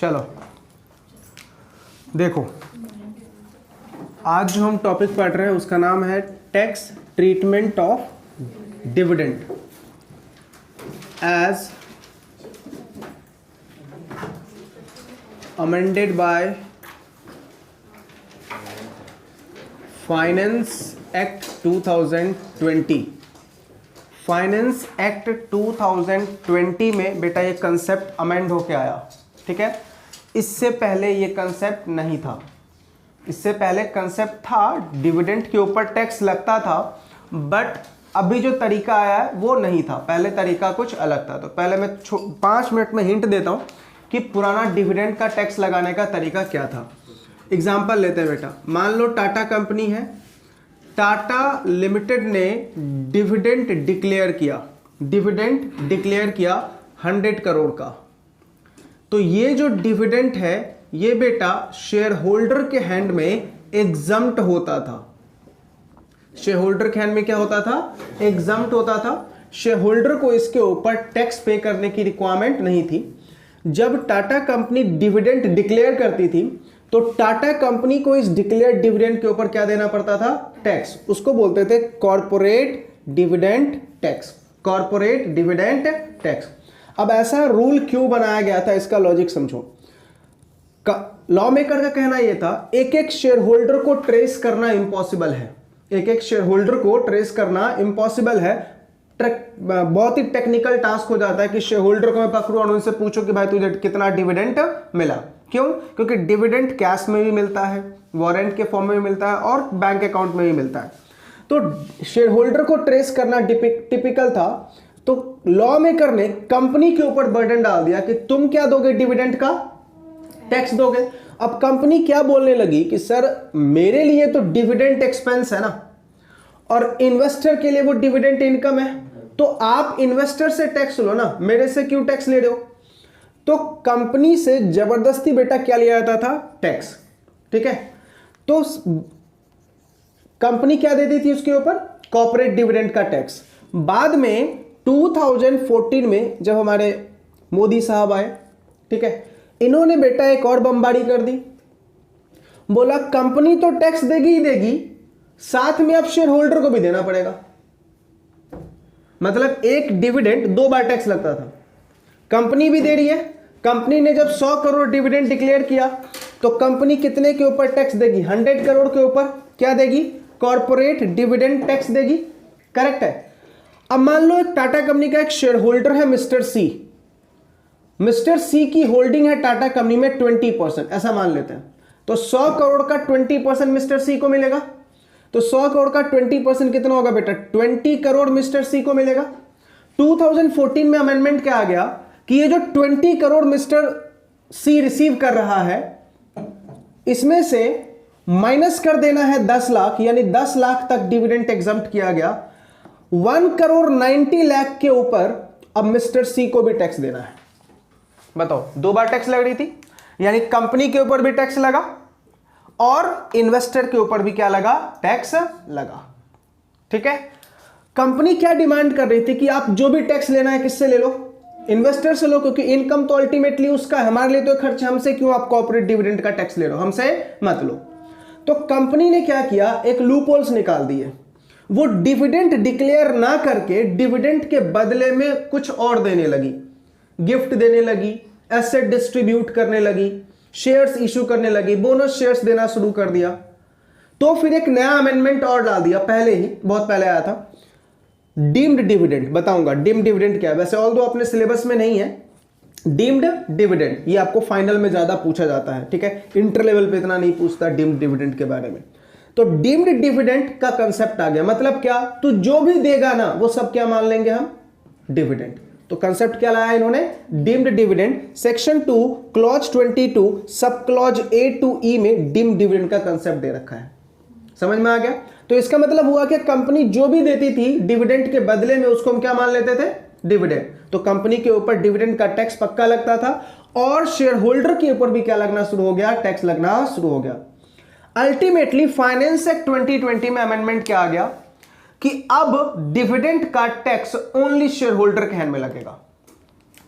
चलो देखो, आज जो हम टॉपिक पढ़ रहे हैं उसका नाम है tax treatment of dividend as amended by finance act 2020। Finance act 2020 में बेटा ये कंसेप्ट अमेंड होके आया, ठीक है। इससे पहले ये कंसेप्ट नहीं था। इससे पहले कंसेप्ट था डिविडेंड के ऊपर टैक्स लगता था, बट अभी जो तरीका आया है वो नहीं था। पहले तरीका कुछ अलग था। तो पहले मैं 5 मिनट में हिंट देता हूं कि पुराना डिविडेंड का टैक्स लगाने का तरीका क्या था। एग्जाम्पल लेते हैं बेटा, मान लो टाटा कंपनी है, टाटा लिमिटेड ने डिविडेंड डिक्लेयर किया 100 करोड़ का। तो ये जो डिविडेंड है ये बेटा शेयर होल्डर के हैंड में एग्जम्प्ट होता था। शेयर होल्डर के हैंड में क्या होता था? एग्जम्प्ट होता था। शेयर होल्डर को इसके ऊपर टैक्स पे करने की रिक्वायरमेंट नहीं थी। जब टाटा कंपनी डिविडेंड डिक्लेयर करती थी तो टाटा कंपनी को इस डिक्लेयर्ड डिविडेंड के ऊपर क्या देना पड़ता था? टैक्स। उसको बोलते थे corporate dividend tax. Corporate dividend tax. अब ऐसा रूल क्यों बनाया गया था, इसका लॉजिक समझो। लॉ मेकर का कहना यह था एक एक शेयर होल्डर को ट्रेस करना इंपॉसिबल है। एक एक शेयर होल्डर को ट्रेस करना इंपॉसिबल है। बहुत ही टेक्निकल टास्क हो जाता है कि शेयर होल्डर को मैं पकड़ूं और उनसे पूछो कि भाई तुझे कितना डिविडेंड मिला। क्यों? क्योंकि डिविडेंड कैश में भी मिलता है, वारंट के फॉर्म में भी मिलता है और बैंक अकाउंट में भी मिलता है। तो शेयर होल्डर को ट्रेस करना टिपिकल था। तो लॉ मेकर ने कंपनी के ऊपर बर्डन डाल दिया कि तुम क्या दोगे? डिविडेंड का टैक्स दोगे। अब कंपनी क्या बोलने लगी कि सर मेरे लिए तो डिविडेंड एक्सपेंस है ना, और इन्वेस्टर के लिए वो डिविडेंड इनकम है, तो आप इन्वेस्टर से टैक्स लो ना, मेरे से क्यों टैक्स ले रहे हो? तो कंपनी से जबरदस्ती बेटा क्या लिया जाता था? टैक्स, ठीक है। तो कंपनी क्या देती थी उसके ऊपर? कॉर्पोरेट डिविडेंड का टैक्स। बाद में 2014 में जब हमारे मोदी साहब आए, ठीक है, इन्होंने बेटा एक और बमबारी कर दी। बोला कंपनी तो टैक्स देगी ही देगी, साथ में अब शेयर होल्डर को भी देना पड़ेगा। मतलब एक डिविडेंड 2 बार टैक्स लगता था। कंपनी भी दे रही है। कंपनी ने जब 100 करोड़ डिविडेंड डिक्लेयर किया तो कंपनी कितने के ऊपर टैक्स देगी? 100 करोड़ के ऊपर क्या देगी? कॉर्पोरेट डिविडेंड टैक्स देगी। करेक्ट है। अब मान लो एक टाटा कंपनी का एक शेयर होल्डर है मिस्टर सी। मिस्टर सी की होल्डिंग है टाटा कंपनी में 20%, ऐसा मान लेते हैं। तो 100 करोड़ का 20% मिस्टर सी को मिलेगा। तो 100 करोड़ का 20% कितना होगा बेटा? 20 करोड़ मिस्टर सी को मिलेगा। 2014 में अमेंडमेंट क्या आ गया कि ये जो 20 करोड़ मिस्टर सी रिसीव कर रहा है, इसमें से माइनस कर देना है 10 लाख, यानी 10 लाख तक डिविडेंड एग्जम्प्ट किया गया। 1 करोड़ 90 लाख के ऊपर अब मिस्टर सी को भी टैक्स देना है। बताओ, 2 बार टैक्स लग रही थी, यानी कंपनी के ऊपर भी टैक्स लगा और इन्वेस्टर के ऊपर भी क्या लगा? टैक्स लगा। ठीक है। कंपनी क्या डिमांड कर रही थी कि आप जो भी टैक्स लेना है किससे ले लो? इन्वेस्टर से लो, क्योंकि इनकम तो अल्टीमेटली उसका है, हमारे लिए तो खर्च, हमसे क्यों आप कॉर्पोरेट डिविडेंड का टैक्स ले रहे हो? हमसे मत लो। तो कंपनी ने क्या किया? एक लूपहोल्स निकाल दिए। वो डिविडेंड डिक्लेयर ना करके डिविडेंड के बदले में कुछ और देने लगी, गिफ्ट देने लगी, एसेट डिस्ट्रीब्यूट करने लगी, शेयर्स इशू करने लगी, बोनस शेयर्स देना शुरू कर दिया। तो फिर एक नया अमेंडमेंट और डाल दिया, पहले ही बहुत पहले आया था, डीम्ड डिविडेंड। बताऊंगा डीम्ड डिविडेंड क्या है, वैसे ऑल दो अपने सिलेबस में नहीं है। डीम्ड डिविडेंड ये आपको फाइनल में ज्यादा पूछा जाता है, ठीक है, इंटर लेवल पे इतना नहीं पूछता डीम्ड डिविडेंड के बारे में। तो डीम्ड डिविडेंड का कंसेप्ट आ गया। मतलब क्या? तू जो भी देगा ना वो सब क्या मान लेंगे हम? डिविडेंड। तो कंसेप्ट क्या लाया इन्होंने? Deemed dividend. Section 2 clause 22 sub clause A to E में डीम्ड डिविडेंड का कंसेप्ट दे रखा है। समझ में आ गया? तो इसका मतलब हुआ कि कंपनी जो भी देती थी डिविडेंड के बदले में उसको हम क्या मान लेते थे? डिविडेंड। तो कंपनी के ऊपर डिविडेंड का टैक्स पक्का लगता था और शेयर होल्डर के ऊपर भी क्या लगना शुरू हो गया? टैक्स लगना शुरू हो गया। अल्टीमेटली फाइनेंस एक्ट 2020 में अमेंडमेंट क्या आ गया कि अब डिविडेंड का टैक्स ओनली शेयर होल्डर के हैंड में लगेगा।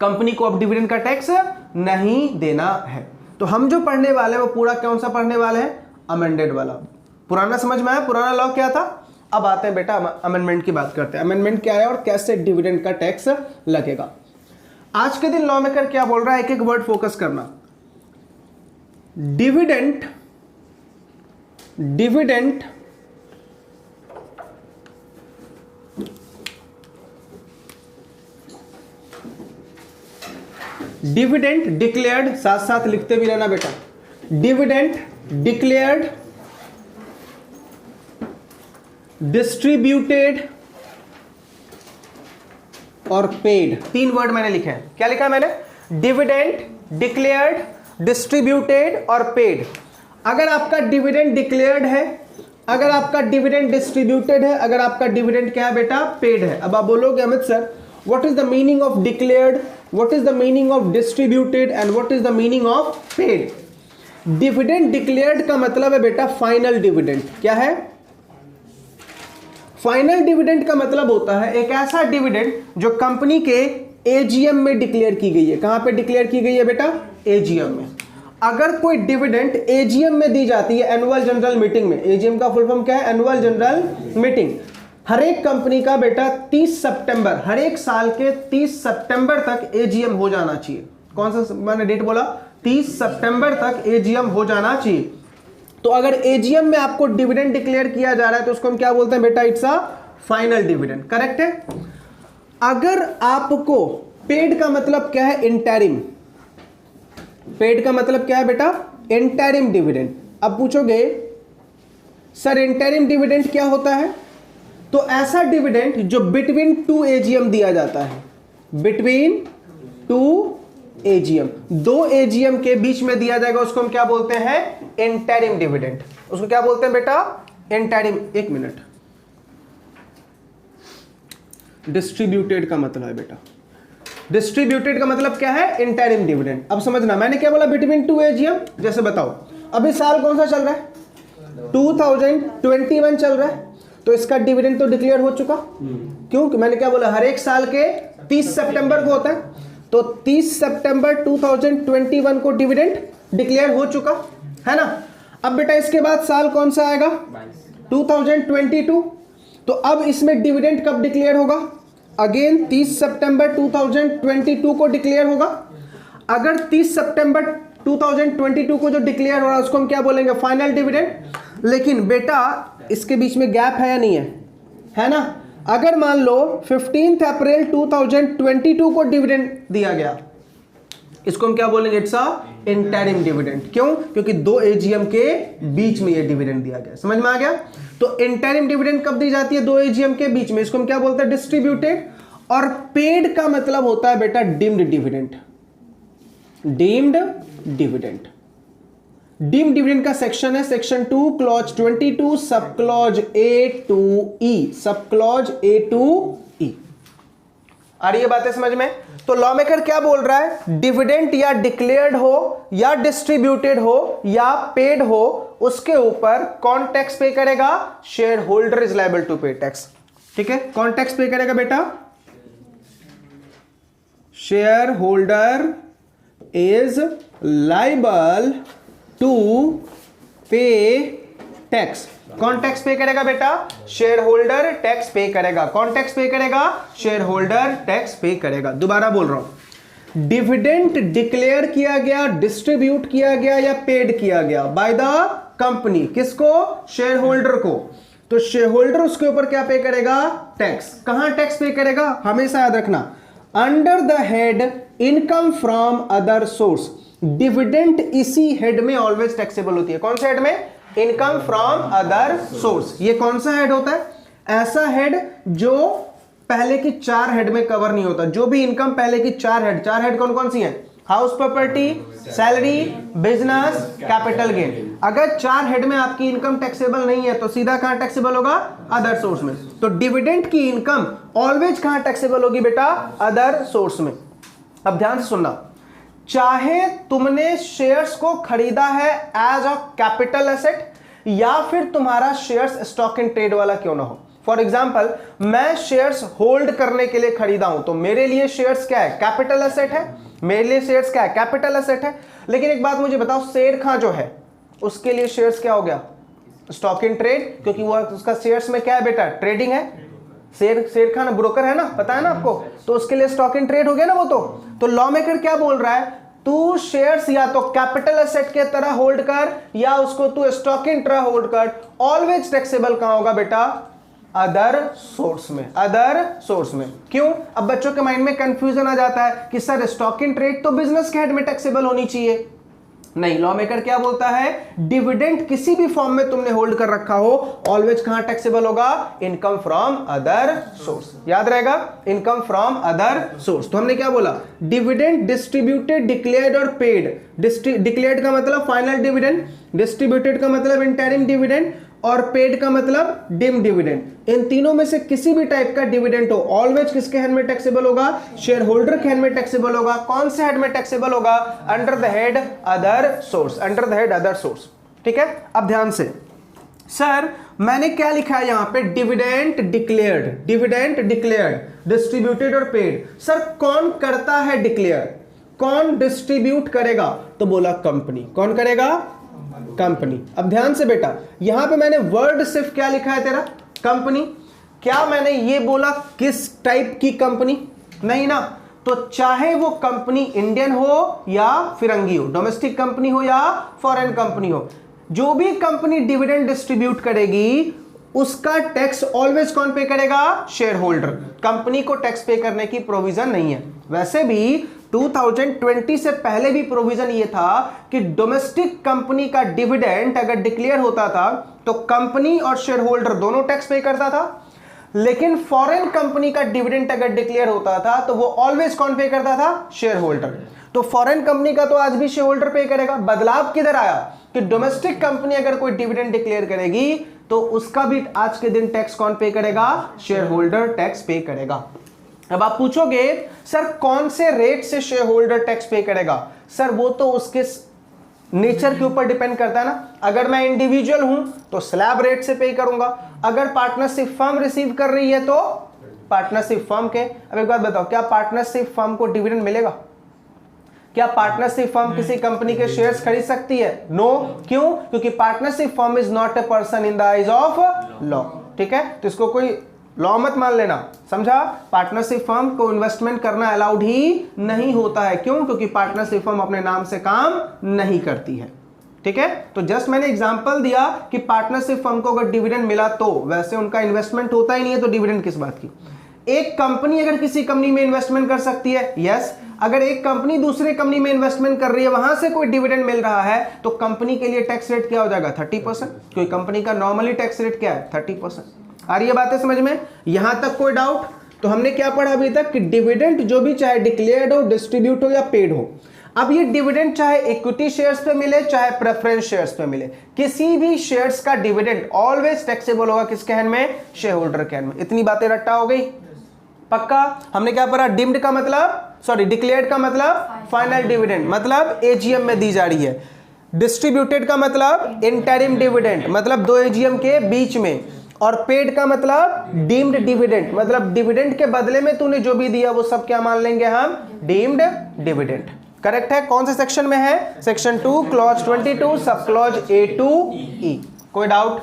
कंपनी को अब डिविडेंड का टैक्स नहीं देना है। तो हम जो पढ़ने वाले हैं वो पूरा कौन सा पढ़ने वाले हैं? अमेंडेड वाला। पुराना समझ में आया? पुराना लॉ क्या था? अब आते हैं बेटा अमेंडमेंट की बात करते हैं। अमेंडमेंट क्या है और कैसे डिविडेंड का टैक्स लगेगा। आज के दिन लॉ मेकर क्या बोल रहा है, एक एक वर्ड फोकस करना। डिविडेंड डिक्लेयर्ड, साथ साथ लिखते भी रहना बेटा, डिविडेंड डिक्लेयर्ड, डिस्ट्रीब्यूटेड और पेड। 3 वर्ड मैंने लिखे हैं। क्या लिखा है मैंने? डिविडेंड डिक्लेयर्ड, डिस्ट्रीब्यूटेड और पेड। अगर आपका डिविडेंड डिक्लेयर्ड है, अगर आपका डिविडेंड डिस्ट्रीब्यूटेड है, अगर आपका डिविडेंड क्या है बेटा? पेड है। अब आप बोलोगे Amit sir what is the meaning of declared, what is the meaning of distributed and what is the meaning of paid? Dividend declared का मतलब है बेटा फाइनल डिविडेंड। क्या है? फाइनल डिविडेंड का मतलब होता है एक ऐसा डिविडेंड जो कंपनी के एजीएम में डिक्लेयर की गई है। कहां पे डिक्लेयर की गई है बेटा? एजीएम में। अगर कोई डिविडेंड एजीएम में दी जाती है, एनुअल जनरल मीटिंग में, एजीएम का फुल फॉर्म क्या है? Annual general meeting. हर एक कंपनी का बेटा 30 सितंबर, हर एक साल के 30 सितंबर तक एजीएम हो जाना चाहिए। कौन सा मैंने डेट बोला? 30 सितंबर तक एजीएम हो जाना चाहिए। तो अगर एजीएम में आपको डिविडेंड डिक्लेयर किया जा रहा है तो उसको हम क्या बोलते हैं बेटा? It's a final dividend. Correct है। अगर आपको पेड का मतलब क्या है? इंटरिम। पेड का मतलब क्या है बेटा? Interim dividend. अब पूछोगे सर इंटरिम डिविडेंड क्या होता है? तो ऐसा डिविडेंड जो बिटवीन 2 एजीएम दिया जाता है, बिटवीन 2 एजीएम, 2 एजीएम के बीच में दिया जाएगा, उसको हम क्या बोलते हैं? Interim dividend. उसको क्या बोलते हैं बेटा? इंटरिम। एक मिनट, डिस्ट्रीब्यूटेड का मतलब है बेटा, डिस्ट्रीब्यूटेड का मतलब क्या है? Interim dividend. अब समझना, मैंने क्या बोला? Between 2 AGM. जैसे बताओ अभी साल कौन सा चल रहा है? 2021 चल रहा है, तो इसका डिविडेंड तो डिक्लेयर हो चुका। क्यों? मैंने क्या बोला? हर एक साल के 30 सितंबर को होता है, तो 30 सितंबर 2021 को डिविडेंड डिक्लेयर हो चुका है ना। अब बेटा इसके बाद साल कौन सा आएगा? 2022। तो अब इसमें डिविडेंड कब डिक्लेयर होगा? अगेन 30 सितंबर 2022 को डिक्लेयर होगा। अगर 30 सितंबर 2022 को जो डिक्लेयर हो रहा है उसको हम क्या बोलेंगे? Final dividend. लेकिन बेटा इसके बीच में गैप है या नहीं है? है ना। अगर मान लो 15 अप्रैल 2022 को डिविडेंड दिया गया, इसको हम क्या बोलेंगे? It's a interim dividend. क्यों? क्योंकि 2 एजीएम के बीच में ये डिविडेंड दिया गया। समझ में आ गया? तो इंटरिम डिविडेंड कब दी जाती है? 2 एजीएम के बीच में। इसको हम क्या बोलते हैं? डिस्ट्रीब्यूटेड। और पेड का मतलब होता है बेटा deemed dividend. Deemed dividend, deemed dividend का सेक्शन है section 2 clause 22 sub clause A to E, sub clause A to ई। आ रही है बातें समझ में? तो लॉ मेकर क्या बोल रहा है? डिविडेंड या डिक्लेयर्ड हो या डिस्ट्रीब्यूटेड हो या पेड हो, उसके ऊपर कौन टैक्स पे करेगा? Share holder is liable to pay tax. ठीक है, कौन टैक्स पे करेगा बेटा? Share holder is liable to pay tax. कौन टैक्स पे करेगा बेटा? शेयर होल्डर टैक्स पे करेगा। कौन टैक्स पे करेगा? शेयर होल्डर टैक्स पे करेगा। दोबारा बोल रहा हूं, डिविडेंड डिक्लेयर किया गया, डिस्ट्रीब्यूट किया गया या पेड किया गया बाय द कंपनी, किसको? शेयर होल्डर को। तो शेयर होल्डर उसके ऊपर क्या पे करेगा? टैक्स। कहां टैक्स पे करेगा? हमेशा याद रखना, under the head income from other source. Dividend इसी हेड में ऑलवेज टैक्सेबल होती है। कौन से हेड में? Income from other source. ये कौन सा हेड होता है? ऐसा हेड जो पहले की 4 हेड में कवर नहीं होता। जो भी इनकम पहले की 4 हेड कौन कौन सी है? House property, salary, business, capital gain. अगर 4 हेड में आपकी इनकम टैक्सेबल नहीं है तो सीधा कहां टैक्सेबल होगा? अदर सोर्स में। तो डिविडेंड की इनकम ऑलवेज कहां टैक्सेबल होगी बेटा? अदर सोर्स में। अब ध्यान से सुनना, चाहे तुमने शेयर्स को खरीदा है एज अ कैपिटल एसेट या फिर तुम्हारा शेयर्स स्टॉक इन ट्रेड वाला क्यों ना हो। फॉर एग्जाम्पल मैं शेयर्स होल्ड करने के लिए खरीदा हूं, तो मेरे लिए शेयर्स क्या है, कैपिटल एसेट है, मेरे लिए शेयर्स क्या है, कैपिटल एसेट है। लेकिन एक बात मुझे बताओ, शेर खां जो है उसके लिए शेयर्स क्या हो गया, स्टॉक इन ट्रेड, क्योंकि वो उसका शेयर्स में क्या है बेटा, ट्रेडिंग है। शेर खान ब्रोकर है ना, पता है ना आपको, तो उसके लिए स्टॉक इन ट्रेड हो गया ना वो। तो लॉ मेकर क्या बोल रहा है, तू शेयर्स या तो कैपिटल एसेट के तरह होल्ड कर या उसको तू स्टॉक इन तरह होल्ड कर, ऑलवेज टैक्सेबल कहां होगा बेटा, अदर सोर्स में, अदर सोर्स में। क्यों, अब बच्चों के माइंड में कंफ्यूजन आ जाता है कि सर स्टॉक इन ट्रेड तो बिजनेस के हेड में टैक्सेबल होनी चाहिए। नहीं, लॉ मेकर क्या बोलता है, डिविडेंड किसी भी फॉर्म में तुमने होल्ड कर रखा हो, ऑलवेज कहां टैक्सेबल होगा, इनकम फ्रॉम अदर सोर्स। याद रहेगा, इनकम फ्रॉम अदर सोर्स। तो हमने क्या बोला, डिविडेंड डिस्ट्रीब्यूटेड, डिक्लेयर्ड और पेड। डिक्लेयर्ड का मतलब फाइनल डिविडेंड, डिस्ट्रीब्यूटेड का मतलब इंटरिम डिविडेंड, और पेड का मतलब डिम डिविडेंड। इन तीनों में से किसी भी टाइप का डिविडेंड हो, ऑलवेज किसके हैंड में टैक्सेबल होगा, शेयर होल्डर के हैंड में टैक्सेबल होगा। कौन से हेड में टैक्सेबल होगा, under the head other source, under the head other source. ठीक है, अब ध्यान से, सर मैंने क्या लिखा है यहां पे, dividend declared, dividend declared, distributed और पेड। सर कौन करता है डिक्लेयर, कौन डिस्ट्रीब्यूट करेगा, तो बोला कंपनी। कौन करेगा, कंपनी। अब ध्यान से बेटा, यहां पे मैंने वर्ड सिर्फ क्या लिखा है तेरा, कंपनी। क्या मैंने ये बोला किस टाइप की कंपनी, नहीं ना। तो चाहे वो कंपनी इंडियन हो या फिरंगी हो, डोमेस्टिक कंपनी हो या फॉरेन कंपनी हो, जो भी कंपनी डिविडेंड डिस्ट्रीब्यूट करेगी उसका टैक्स ऑलवेज कौन पे करेगा, शेयर होल्डर। कंपनी को टैक्स पे करने की प्रोविजन नहीं है। वैसे भी 2020 से पहले भी प्रोविजन ये था कि डोमेस्टिक कंपनी का डिविडेंड अगर डिक्लेयर होता था तो कंपनी और शेयर होल्डर दोनों टैक्स पे करता था। लेकिन फॉरेन कंपनी का डिविडेंड अगर डिक्लेयर होता था तो वो ऑलवेज कौन पे करता था, शेयर होल्डर। तो फॉरेन कंपनी का तो आज भी शेयर होल्डर पे करेगा। बदलाव किधर आया कि डोमेस्टिक कंपनी अगर कोई डिविडेंड डिक्लेयर करेगी तो उसका भी आज के दिन टैक्स कौन पे करेगा, शेयर होल्डर टैक्स पे करेगा। अब आप पूछोगे सर कौन से रेट से शेयर होल्डर टैक्स पे करेगा, सर वो तो उसके नेचर के ऊपर डिपेंड करता है ना। अगर मैं इंडिविजुअल हूं तो स्लैब रेट से पे करूंगा, अगर पार्टनरशिप फर्म रिसीव कर रही है तो पार्टनरशिप फर्म के। अब एक बात बताओ, क्या पार्टनरशिप फर्म को डिविडेंड मिलेगा, क्या पार्टनरशिप फर्म किसी कंपनी के शेयर्स खरीद सकती है, नो। क्यों, क्योंकि partnership firm is not a person in the eyes of law. ठीक है, तो इसको कोई लॉ मत मान लेना, समझा। पार्टनरशिप फर्म को इन्वेस्टमेंट करना अलाउड ही नहीं होता है। क्यों, क्योंकि पार्टनरशिप फर्म अपने नाम से काम नहीं करती है। ठीक है, तो जस्ट मैंने एग्जांपल दिया कि पार्टनरशिप फर्म को अगर डिविडेंड मिला तो, वैसे उनका इन्वेस्टमेंट होता ही नहीं है तो डिविडेंड किस बात की। एक कंपनी अगर किसी कंपनी में इन्वेस्टमेंट कर सकती है, यस। अगर एक कंपनी दूसरे कंपनी में इन्वेस्टमेंट कर रही है, वहां से कोई डिविडेंड मिल रहा है तो कंपनी के लिए टैक्स रेट क्या हो जाएगा, 30%। क्योंकि कंपनी का नॉर्मली टैक्स रेट क्या है, 30%। आ रही है बातें समझ में, यहां तक कोई डाउट। तो हमने क्या पढ़ा अभी तक कि डिविडेंड जो भी चाहे डिक्लेयर्ड हो, डिस्ट्रीब्यूट हो या पेड हो। अब ये डिविडेंड चाहे इक्विटी शेयर्स पे मिले चाहे प्रेफरेंस शेयर्स पे मिले, किसी भी शेयर्स का डिविडेंड ऑलवेज टैक्सेबल होगा किसके हैंड में, शेयर होल्डर के हैंड में। इतनी बातें रट्टा हो गई, पक्का। हमने क्या पढ़ा, डिम्ड का मतलब, सॉरी डिक्लेयर्ड का मतलब फाइनल डिविडेंड, मतलब एजीएम में दी जा रही है। डिस्ट्रीब्यूटेड का मतलब इंटरिम डिविडेंड, मतलब 2 एजीएम के बीच में। और पेड का मतलब डीम्ड डिविडेंड, मतलब डिविडेंड के बदले में तूने जो भी दिया वो सब क्या मान लेंगे हम, डीम्ड डिविडेंड। करेक्ट है। कौन से सेक्शन में है, section 2 clause 22 sub clause A to E। कोई डाउट,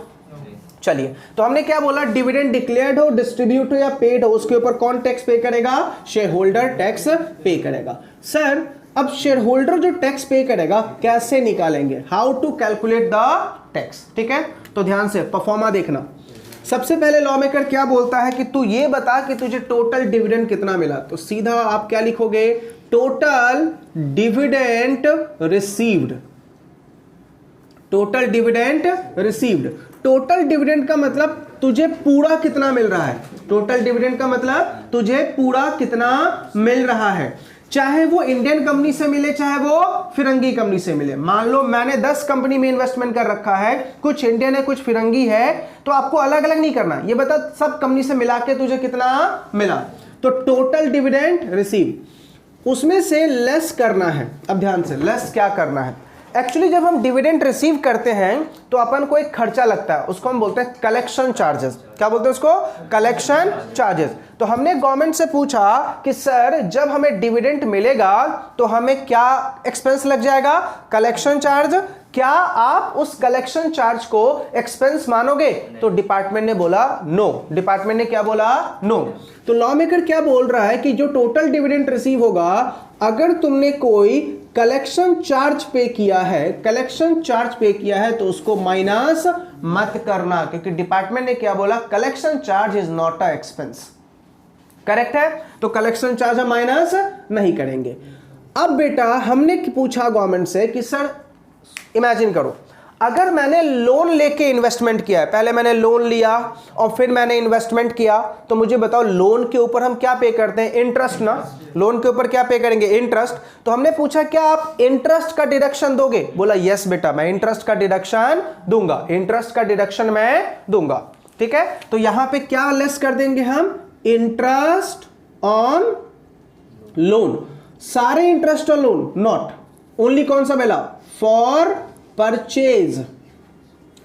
चलिए। तो हमने क्या बोला, डिविडेंड डिक्लेयर्ड हो, डिस्ट्रीब्यूट हो या पेड हो, उसके ऊपर कौन टैक्स पे करेगा, शेयर होल्डर टैक्स पे करेगा। सर अब शेयर होल्डर जो टैक्स पे करेगा कैसे निकालेंगे, how to calculate the tax. ठीक है, तो ध्यान से परफॉर्मा देखना। सबसे पहले लॉ मेकर क्या बोलता है कि तू ये बता कि तुझे टोटल डिविडेंड कितना मिला। तो सीधा आप क्या लिखोगे, total dividend received, total dividend received. Total dividend का मतलब तुझे पूरा कितना मिल रहा है, टोटल डिविडेंड का मतलब तुझे पूरा कितना मिल रहा है, चाहे वो इंडियन कंपनी से मिले चाहे वो फिरंगी कंपनी से मिले। मान लो मैंने 10 कंपनी में इन्वेस्टमेंट कर रखा है, कुछ इंडियन है कुछ फिरंगी है, तो आपको अलग अलग नहीं करना, ये बता सब कंपनी से मिला के तुझे कितना मिला। तो टोटल डिविडेंड रिसीव, उसमें से लेस करना है। अब ध्यान से, लेस क्या करना है, एक्चुअली जब हम डिविडेंड रिसीव करते हैं तो अपन को एक खर्चा लगता है, उसको हम बोलते हैं कलेक्शन चार्जेस। क्या बोलते हैं उसको? Collection charges. तो हमने गवर्नमेंट से पूछा कि सर जब हमें डिविडेंड मिलेगा तो हमें क्या एक्सपेंस लग जाएगा? Collection charge. क्या आप उस कलेक्शन चार्ज को एक्सपेंस मानोगे? तो डिपार्टमेंट ने बोला नो। डिपार्टमेंट ने क्या बोला? नो। तो लॉ मेकर क्या बोल रहा है कि जो टोटल डिविडेंड रिसीव होगा, अगर तुमने कोई कलेक्शन चार्ज पे किया है, कलेक्शन चार्ज पे किया है तो उसको माइनस मत करना, क्योंकि डिपार्टमेंट ने क्या बोला? Collection charge is not a expense. Correct है? तो कलेक्शन चार्ज हम माइनस नहीं करेंगे। अब बेटा हमने पूछा गवर्नमेंट से कि सर इमेजिन करो, अगर मैंने लोन लेके इन्वेस्टमेंट किया है, पहले मैंने लोन लिया और फिर मैंने इन्वेस्टमेंट किया, तो मुझे बताओ लोन के ऊपर हम क्या पे करते हैं? इंटरेस्ट ना। लोन के ऊपर क्या पे करेंगे? इंटरेस्ट। तो हमने पूछा क्या आप इंटरेस्ट का डिडक्शन दोगे? बोला यस बेटा मैं इंटरेस्ट का डिडक्शन दूंगा, इंटरेस्ट का डिडक्शन मैं दूंगा। ठीक है, तो यहां पे क्या लेस कर देंगे हम? Interest on loan. सारे interest on loan not, only कौन सा बेला? For purchase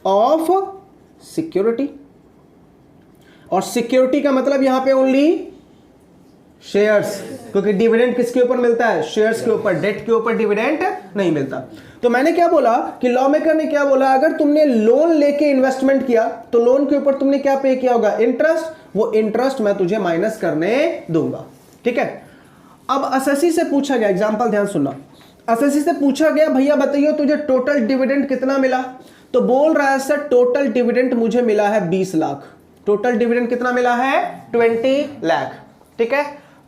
of security. और सिक्योरिटी का मतलब यहां पे ओनली शेयर्स, क्योंकि डिविडेंड किसके ऊपर मिलता है? शेयर्स के ऊपर। डेट के ऊपर डिविडेंड नहीं मिलता। तो मैंने क्या बोला कि लॉ मेकर ने क्या बोला, अगर तुमने लोन लेके इन्वेस्टमेंट किया तो लोन के ऊपर तुमने क्या पे किया होगा? इंटरेस्ट। वो इंटरेस्ट मैं तुझे माइनस करने दूंगा। ठीक है, अब एसएससी से पूछा गया, एग्जांपल ध्यान सुनना, एसएससी से पूछा गया भैया बताइए तुझे टोटल डिविडेंड कितना मिला? तो बोल रहा है सर टोटल डिविडेंड मुझे मिला है 20 लाख। टोटल डिविडेंड कितना मिला है? 20 लाख। ठीक है,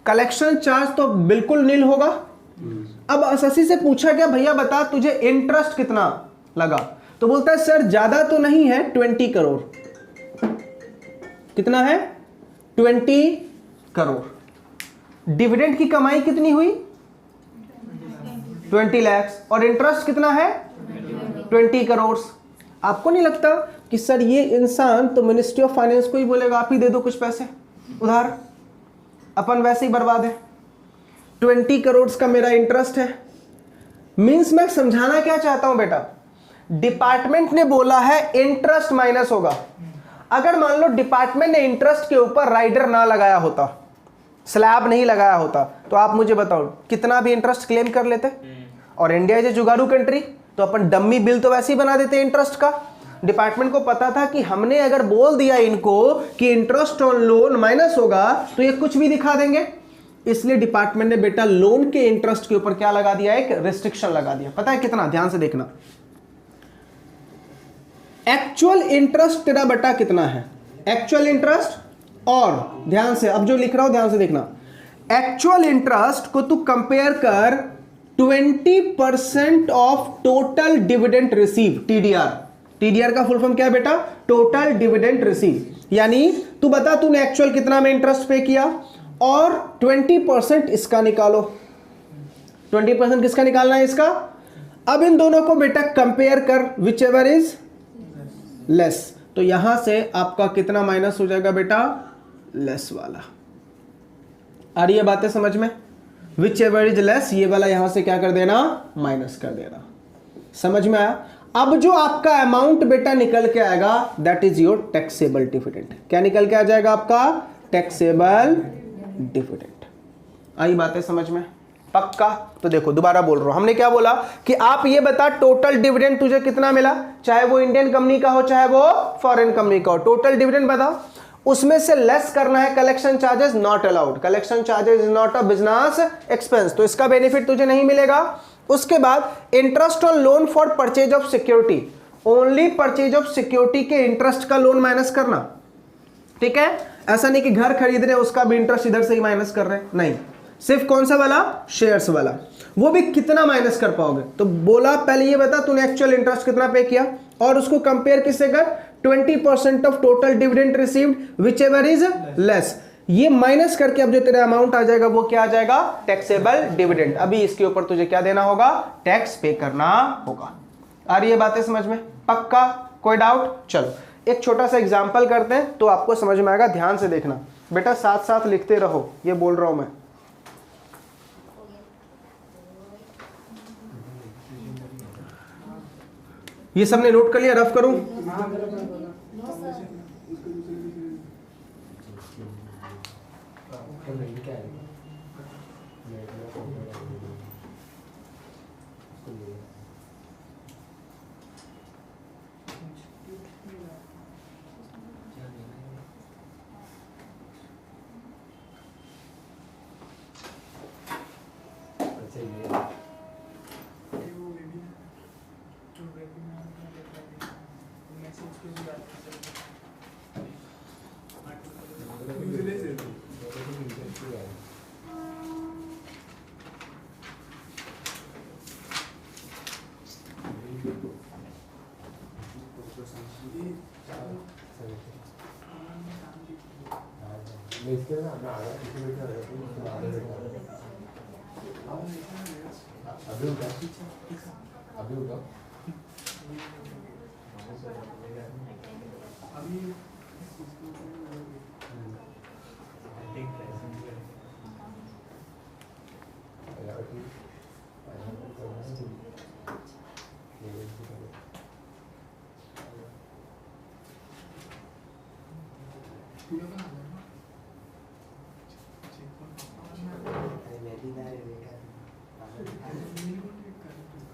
कलेक्शन चार्ज तो बिल्कुल नील होगा। अब एसएससी से पूछा गया भैया बता तुझे इंटरेस्ट कितना लगा? तो बोलता है सर ज्यादा तो नहीं है, 20 करोड़। कितना है? 20 करोड़। डिविडेंड की कमाई कितनी हुई? 20 लाख। और इंटरेस्ट कितना है? 20 करोड़। आपको नहीं लगता कि सर ये इंसान तो मिनिस्ट्री ऑफ फाइनेंस को ही बोलेगा आप ही दे दो कुछ पैसे उधार, अपन वैसे ही बर्बाद है। 20 करोड़ का मेरा इंटरेस्ट है। मींस मैं समझाना क्या चाहता हूं बेटा, डिपार्टमेंट ने बोला है इंटरेस्ट माइनस होगा। अगर मान लो डिपार्टमेंट ने इंटरेस्ट के ऊपर राइडर ना लगाया होता, स्लैब नहीं लगाया होता, तो आप मुझे बताओ कितना भी इंटरेस्ट क्लेम कर लेते। और इंडिया इज ए जुगाड़ू कंट्री, तो अपन डम्मी बिल तो वैसे ही बना देते इंटरेस्ट का। डिपार्टमेंट को पता था कि हमने अगर बोल दिया इनको कि इंटरेस्ट ऑन लोन माइनस होगा तो ये कुछ भी दिखा देंगे, इसलिए डिपार्टमेंट ने बेटा लोन के इंटरेस्ट के ऊपर क्या लगा दिया? एक रिस्ट्रिक्शन लगा दिया। पता है कितना? ध्यान से देखना, एक्चुअल इंटरेस्ट तेरा बेटा कितना है? एक्चुअल इंटरेस्ट, और ध्यान से अब जो लिख रहा हूं ध्यान से देखना, एक्चुअल इंटरेस्ट को तू कंपेयर कर 20% of total dividend receive, TDR. TDR का फुल फॉर्म क्या है बेटा? Total dividend receive. यानी तू बता तूने एक्चुअल कितना में इंटरेस्ट पे किया और 20% इसका निकालो। 20% किसका निकालना है? इसका। अब इन दोनों को बेटा कंपेयर कर, विच एवर इज लेस। तो यहां से आपका कितना माइनस हो जाएगा बेटा? लेस वाला। आ रही है बातें समझ में? विच एवर इज लेस, ये वाला यहां से क्या कर देना? माइनस कर देना। समझ में आया? अब जो आपका अमाउंट बेटा निकल के आएगा that is your taxable dividend. क्या निकल के आ जाएगा आपका? Taxable dividend. आई बातें समझ में? पक्का? तो देखो दोबारा बोल रहा हूं, हमने क्या बोला कि आप ये बता टोटल डिविडेंड तुझे कितना मिला, चाहे वो इंडियन कंपनी का हो चाहे वो फॉरेन कंपनी का हो, टोटल डिविडेंड बता। उसमें से लेस करना है collection charges, not allowed. Collection charges is not a business expense, तो इसका बेनिफिट तुझे नहीं मिलेगा। उसके बाद interest on loan for purchase of security, only purchase of security के इंटरेस्ट का लोन माइनस करना। ठीक है, ऐसा नहीं कि घर खरीद रहे उसका भी इंटरेस्ट इधर से ही माइनस कर रहे हैं, नहीं, सिर्फ कौन सा वाला? शेयर्स वाला। वो भी कितना माइनस कर पाओगे? तो बोला पहले ये बता तूने एक्चुअल इंटरेस्ट कितना पे किया और उसको कंपेयर किससे कर? 20% of total dividend received which ever is less. ये माइनस करके अब जो तेरा अमाउंट आ जाएगा वो क्या आ जाएगा? Taxable dividend. अभी इसके ऊपर तुझे क्या देना होगा? टैक्स पे करना होगा। आ रही है बातें समझ में? पक्का? कोई डाउट? चलो एक छोटा सा एग्जांपल करते हैं तो आपको समझ में आएगा। ध्यान से देखना बेटा, साथ साथ लिखते रहो, ये बोल रहा हूं मैं। ये सबने नोट कर लिया, रफ करूं?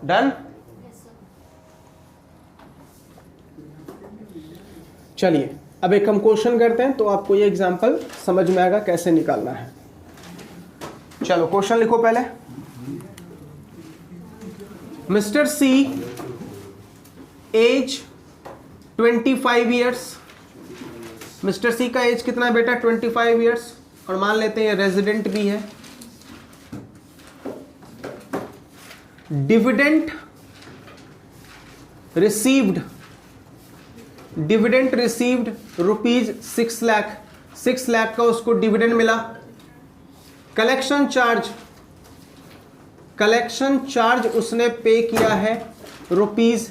डन? चलिए अब एक हम क्वेश्चन करते हैं, तो आपको ये एग्जांपल समझ में आएगा कैसे निकालना है। चलो क्वेश्चन लिखो पहले। मिस्टर सी एज 25 ईयर्स। मिस्टर सी का एज कितना है बेटा? 25 ईयर्स। और मान लेते हैं ये रेजिडेंट भी है। Dividend received rupees 6 lakh. 6 lakh का उसको डिविडेंड मिला। कलेक्शन चार्ज उसने पे किया है रुपीज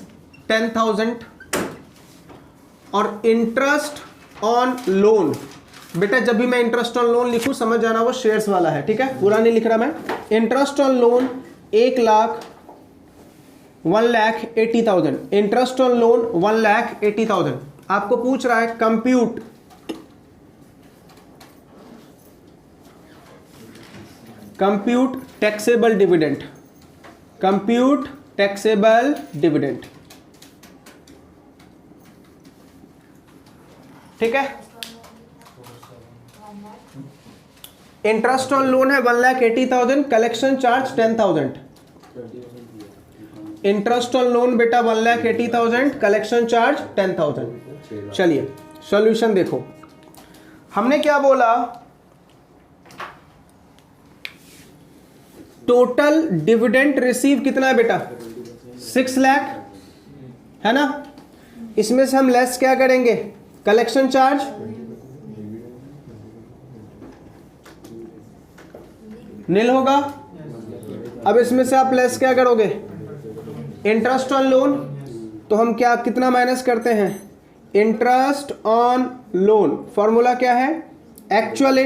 10,000। और इंटरेस्ट ऑन लोन, बेटा जब भी मैं इंटरेस्ट ऑन लोन लिखूं समझ जाना वो शेयर्स वाला है, ठीक है, पूरा नहीं लिख रहा मैं। Interest on loan 1,80,000। Interest on loan 1,80,000। आपको पूछ रहा है कंप्यूट टैक्सेबल डिविडेंड। ठीक है, इंटरेस्ट ऑन लोन है 1,80,000, collection charge 10,000। Interest on loan बेटा 1,80,000, कलेक्शन चार्ज 10,000। चलिए सॉल्यूशन देखो, हमने क्या बोला? टोटल डिविडेंड रिसीव कितना है बेटा? 6 लाख है ना। इसमें से हम लेस क्या करेंगे? Collection charge. नील होगा। अब इसमें से आप लेस क्या करोगे? Interest on loan. तो हम क्या कितना माइनस करते हैं? इंटरेस्ट ऑन लोन फॉर्मूला क्या है? एक्चुअल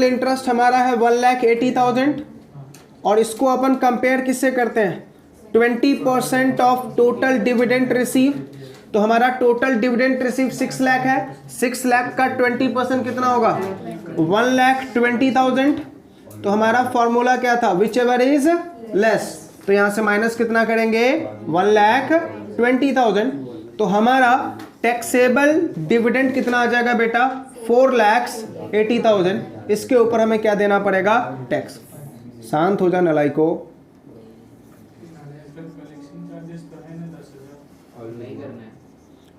इंटरेस्ट हमारा है 1,80,000 और इसको अपन कंपेयर किससे करते हैं? 20% ऑफ टोटल डिविडेंड रिसीव। तो हमारा टोटल डिविडेंड रिसीव 6 लाख है। 6 लाख का 20% कितना होगा? 1,20,000। तो हमारा फॉर्मूला क्या था? Which ever is less. तो यहां से माइनस कितना करेंगे? 1,20,000। तो हमारा टैक्सेबल डिविडेंड कितना आ जाएगा बेटा? 4,80,000। इसके ऊपर हमें क्या देना पड़ेगा? टैक्स। शांत हो जा नलाइको।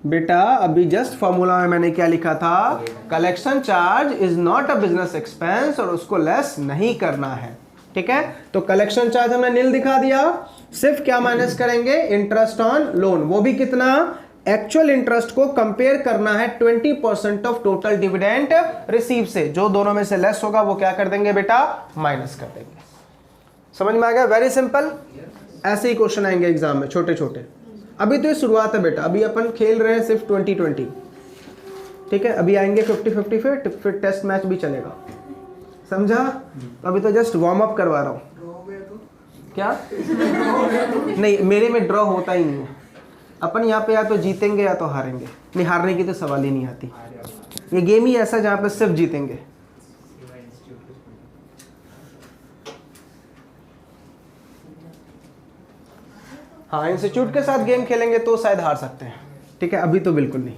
बेटा अभी जस्ट फॉर्मूला में मैंने क्या लिखा था? Collection charge is not a business expense, और उसको लेस नहीं करना है। ठीक है, तो कलेक्शन चार्ज हमने नील दिखा दिया। सिर्फ क्या माइनस करेंगे? इंटरेस्ट ऑन लोन, वो भी कितना? एक्चुअल इंटरेस्ट को कंपेयर करना है 20% ऑफ टोटल डिविडेंड रिसीव से। जो दोनों में से लेस होगा वो क्या कर देंगे बेटा? माइनस कर देंगे। समझ में आ गया? Very simple. ऐसे ही क्वेश्चन आएंगे एग्जाम में छोटे छोटे। अभी तो ये शुरुआत है बेटा, अभी अपन खेल रहे हैं सिर्फ 2020। ठीक है, अभी आएंगे 50-50, फिर टेस्ट मैच भी चलेगा। समझा? अभी तो जस्ट वार्म अप करवा रहा हूं। क्या नहीं, मेरे में ड्रॉ होता ही नहीं है। अपन यहाँ पे या तो जीतेंगे या तो हारेंगे, नहीं हारने की तो सवाल ही नहीं आती। ये गेम ही ऐसा जहाँ पे सिर्फ जीतेंगे। हाँ, इंस्टीट्यूट के साथ गेम खेलेंगे तो शायद हार सकते हैं, ठीक है, अभी तो बिल्कुल नहीं।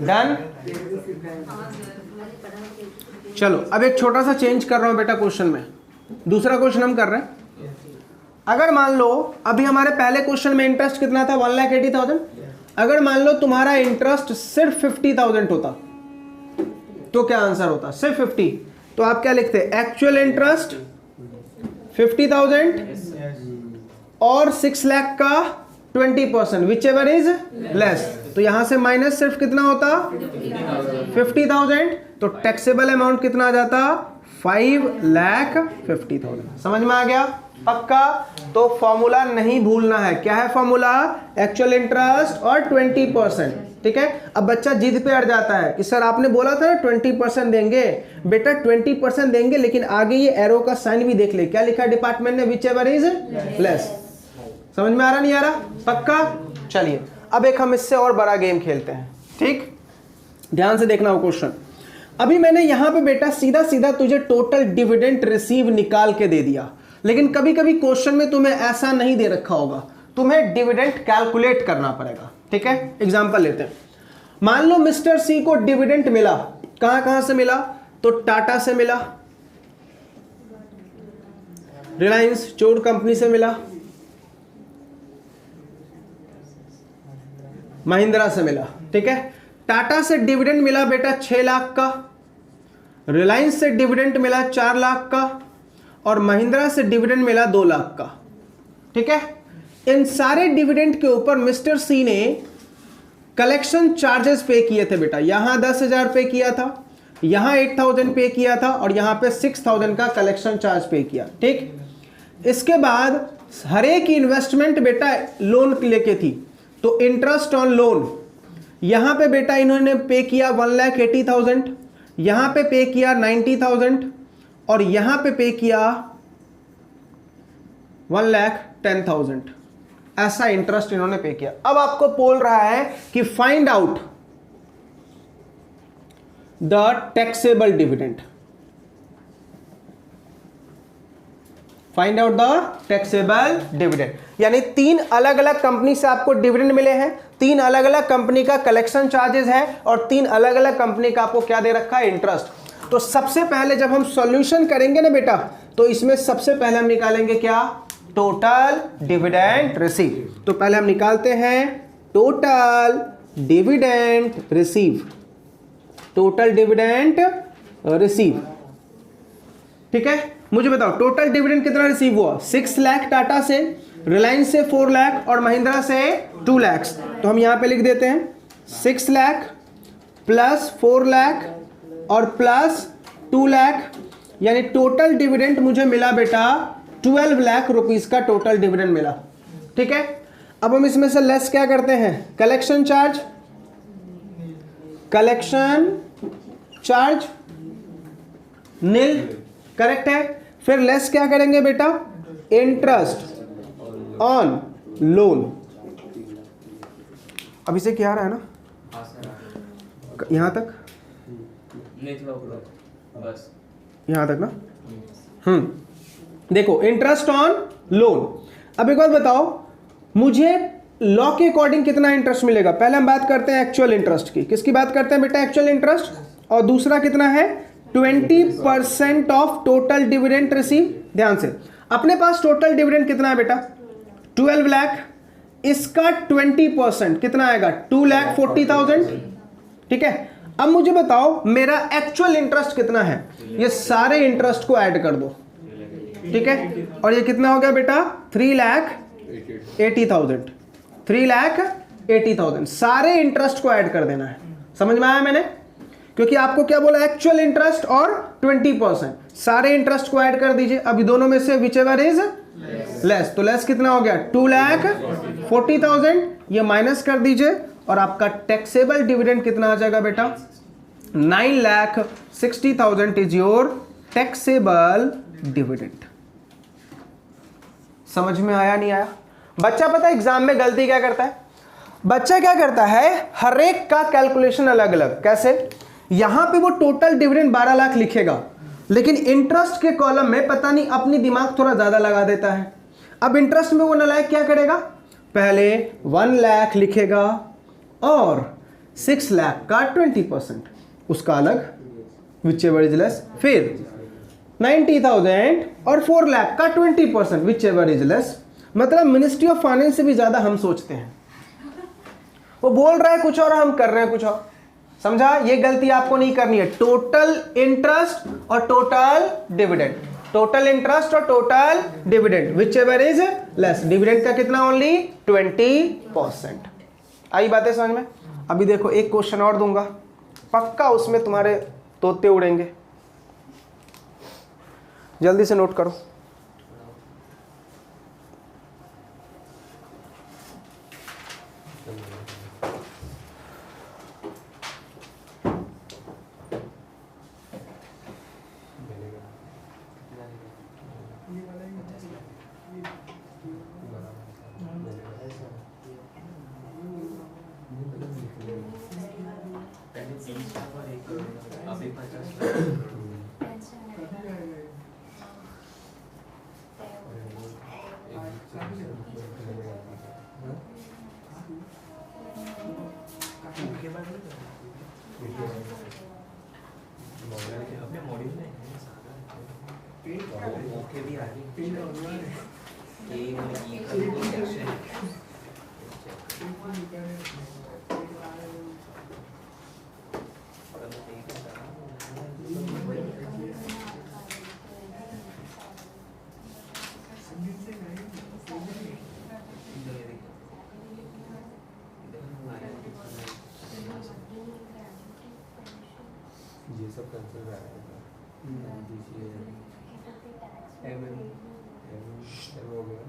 डन। चलो अब एक छोटा सा चेंज कर रहा हूं बेटा क्वेश्चन में। दूसरा क्वेश्चन हम कर रहे हैं। अगर मान लो अभी हमारे पहले क्वेश्चन में इंटरेस्ट कितना था, 1,80,000। अगर मान लो तुम्हारा इंटरेस्ट सिर्फ 50,000 होता तो क्या आंसर होता? सिर्फ 50। तो आप क्या लिखते? एक्चुअल इंटरेस्ट 50,000 और 6 लाख का 20%, विच एवर इज लेस। तो यहां से माइनस सिर्फ कितना होता? 50,000। तो टैक्सेबल अमाउंट कितना आ जाता? 5,50,000। समझ में आ गया? पक्का? तो फॉर्मूला नहीं भूलना है। क्या है फॉर्मूला? एक्चुअल इंटरेस्ट और 20%। ठीक है। अब बच्चा जिद पे अड़ जाता है कि सर आपने बोला था ना 20% देंगे। बेटा 20% देंगे, लेकिन आगे ये एरो का साइन भी देख ले, क्या लिखा है डिपार्टमेंट ने? Which ever is less. समझ में आ रहा नहीं आ रहा? पक्का? चलिए अब एक हम इससे और बड़ा गेम खेलते हैं। ठीक, ध्यान से देखना हो क्वेश्चन। अभी मैंने यहां पे बेटा सीधा सीधा तुझे टोटल डिविडेंड रिसीव निकाल के दे दिया, लेकिन कभी कभी क्वेश्चन में तुम्हें ऐसा नहीं दे रखा होगा, तुम्हें डिविडेंड कैलकुलेट करना पड़ेगा। ठीक है, एग्जांपल लेते हैं। मान लो मिस्टर सी को डिविडेंड मिला, कहां कहां से मिला? तो टाटा से मिला, रिलायंस चोर कंपनी से मिला, महिंद्रा से मिला। ठीक है, टाटा से डिविडेंड मिला बेटा 6 लाख का, रिलायंस से डिविडेंड मिला 4 लाख का, और महिंद्रा से डिविडेंड मिला 2 लाख का। ठीक है, इन सारे डिविडेंड के ऊपर मिस्टर सी ने कलेक्शन चार्जेस पे किए थे बेटा। यहां 10,000 पे किया था, यहां 8,000 पे किया था, और यहां पे 6,000 का कलेक्शन चार्ज पे किया। ठीक, इसके बाद हर एक इन्वेस्टमेंट बेटा लोन लेके थी, तो इंटरेस्ट ऑन लोन यहां पे बेटा इन्होंने पे किया 1,80,000, यहां पे किया 90,000, और यहां पे किया 1,10,000। ऐसा इंटरेस्ट इन्होंने पे किया। अब आपको बोल रहा है कि find out the taxable dividend. Find out the taxable dividend, यानी 3 अलग अलग कंपनी से आपको डिविडेंड मिले हैं, 3 अलग अलग कंपनी का कलेक्शन चार्जेस है, और 3 अलग अलग कंपनी का आपको क्या दे रखा है? इंटरेस्ट। तो सबसे पहले जब हम सॉल्यूशन करेंगे ना बेटा, तो इसमें सबसे पहले हम निकालेंगे क्या? Total dividend receive. तो पहले हम निकालते हैं total dividend receive, total dividend receive. ठीक है, मुझे बताओ टोटल डिविडेंड कितना रिसीव हुआ? 6 लाख टाटा से, रिलायंस से 4 लाख, और महिंद्रा से 2 लाख। तो हम यहां पे लिख देते हैं 6 लाख प्लस 4 लाख और प्लस 2 लाख, यानी टोटल डिविडेंड मुझे मिला बेटा 12 लाख रुपीस का टोटल डिविडेंड मिला। ठीक है, अब हम इसमें से लेस क्या करते हैं? कलेक्शन चार्ज, कलेक्शन चार्ज नील, करेक्ट है। फिर लेस क्या करेंगे बेटा? Interest on loan. अब इसे क्या आ रहा है ना, यहां तक बस, यहां तक ना। देखो इंटरेस्ट ऑन लोन। अब एक बात बताओ, मुझे लॉ के अकॉर्डिंग कितना इंटरेस्ट मिलेगा? पहले हम बात करते हैं एक्चुअल इंटरेस्ट की। किसकी बात करते हैं बेटा? Actual interest. और दूसरा कितना है? 20% ऑफ टोटल डिविडेंड रिसीव। ध्यान से, अपने पास टोटल डिविडेंड कितना है बेटा? 12 लाख। इसका 20% कितना आएगा? 2,40,000। ठीक है, अब मुझे बताओ मेरा एक्चुअल इंटरेस्ट कितना है? ये सारे इंटरेस्ट को ऐड कर दो, ठीक है, और ये कितना हो गया बेटा 3,80,000, 3,80,000। सारे इंटरेस्ट को ऐड कर देना है, समझ में आया मैंने, क्योंकि आपको क्या बोला, एक्चुअल इंटरेस्ट और 20%, सारे इंटरेस्ट को ऐड कर दीजिए। अभी दोनों में से विच एवर इज लेस, तो लेस कितना हो गया 2,40,000, ये माइनस कर दीजिए और आपका टैक्सेबल डिविडेंड कितना आ जाएगा बेटा 9,60,000 इज योर टैक्सेबल डिविडेंड। समझ में आया नहीं आया? बच्चा पता है एग्जाम में गलती क्या करता है, बच्चा क्या करता है, हर एक का कैलकुलेशन अलग अलग। कैसे, यहां पे वो टोटल डिविडेंड 12 लाख लिखेगा, लेकिन इंटरेस्ट के कॉलम में पता नहीं अपनी दिमाग थोड़ा ज्यादा लगा देता है। अब इंटरेस्ट में वो नालायक क्या करेगा, पहले 1 लाख लिखेगा और 6 लाख का 20% उसका अलग, विच एवर इज लेस, फिर 90,000 और 4 लाख का 20% विच एवर इज लेस। मतलब मिनिस्ट्री ऑफ फाइनेंस से भी ज्यादा हम सोचते हैं, वो बोल रहा है कुछ और हम कर रहे हैं कुछ और। समझा, ये गलती आपको नहीं करनी है। टोटल इंटरेस्ट और टोटल डिविडेंड, टोटल इंटरेस्ट और total dividend which ever is less, dividend का कितना ओनली 20%। आई बातें समझ में? अभी देखो एक क्वेश्चन और दूंगा, पक्का उसमें तुम्हारे तोते उड़ेंगे, जल्दी से नोट करो। ये सब कैंसिल हो गया,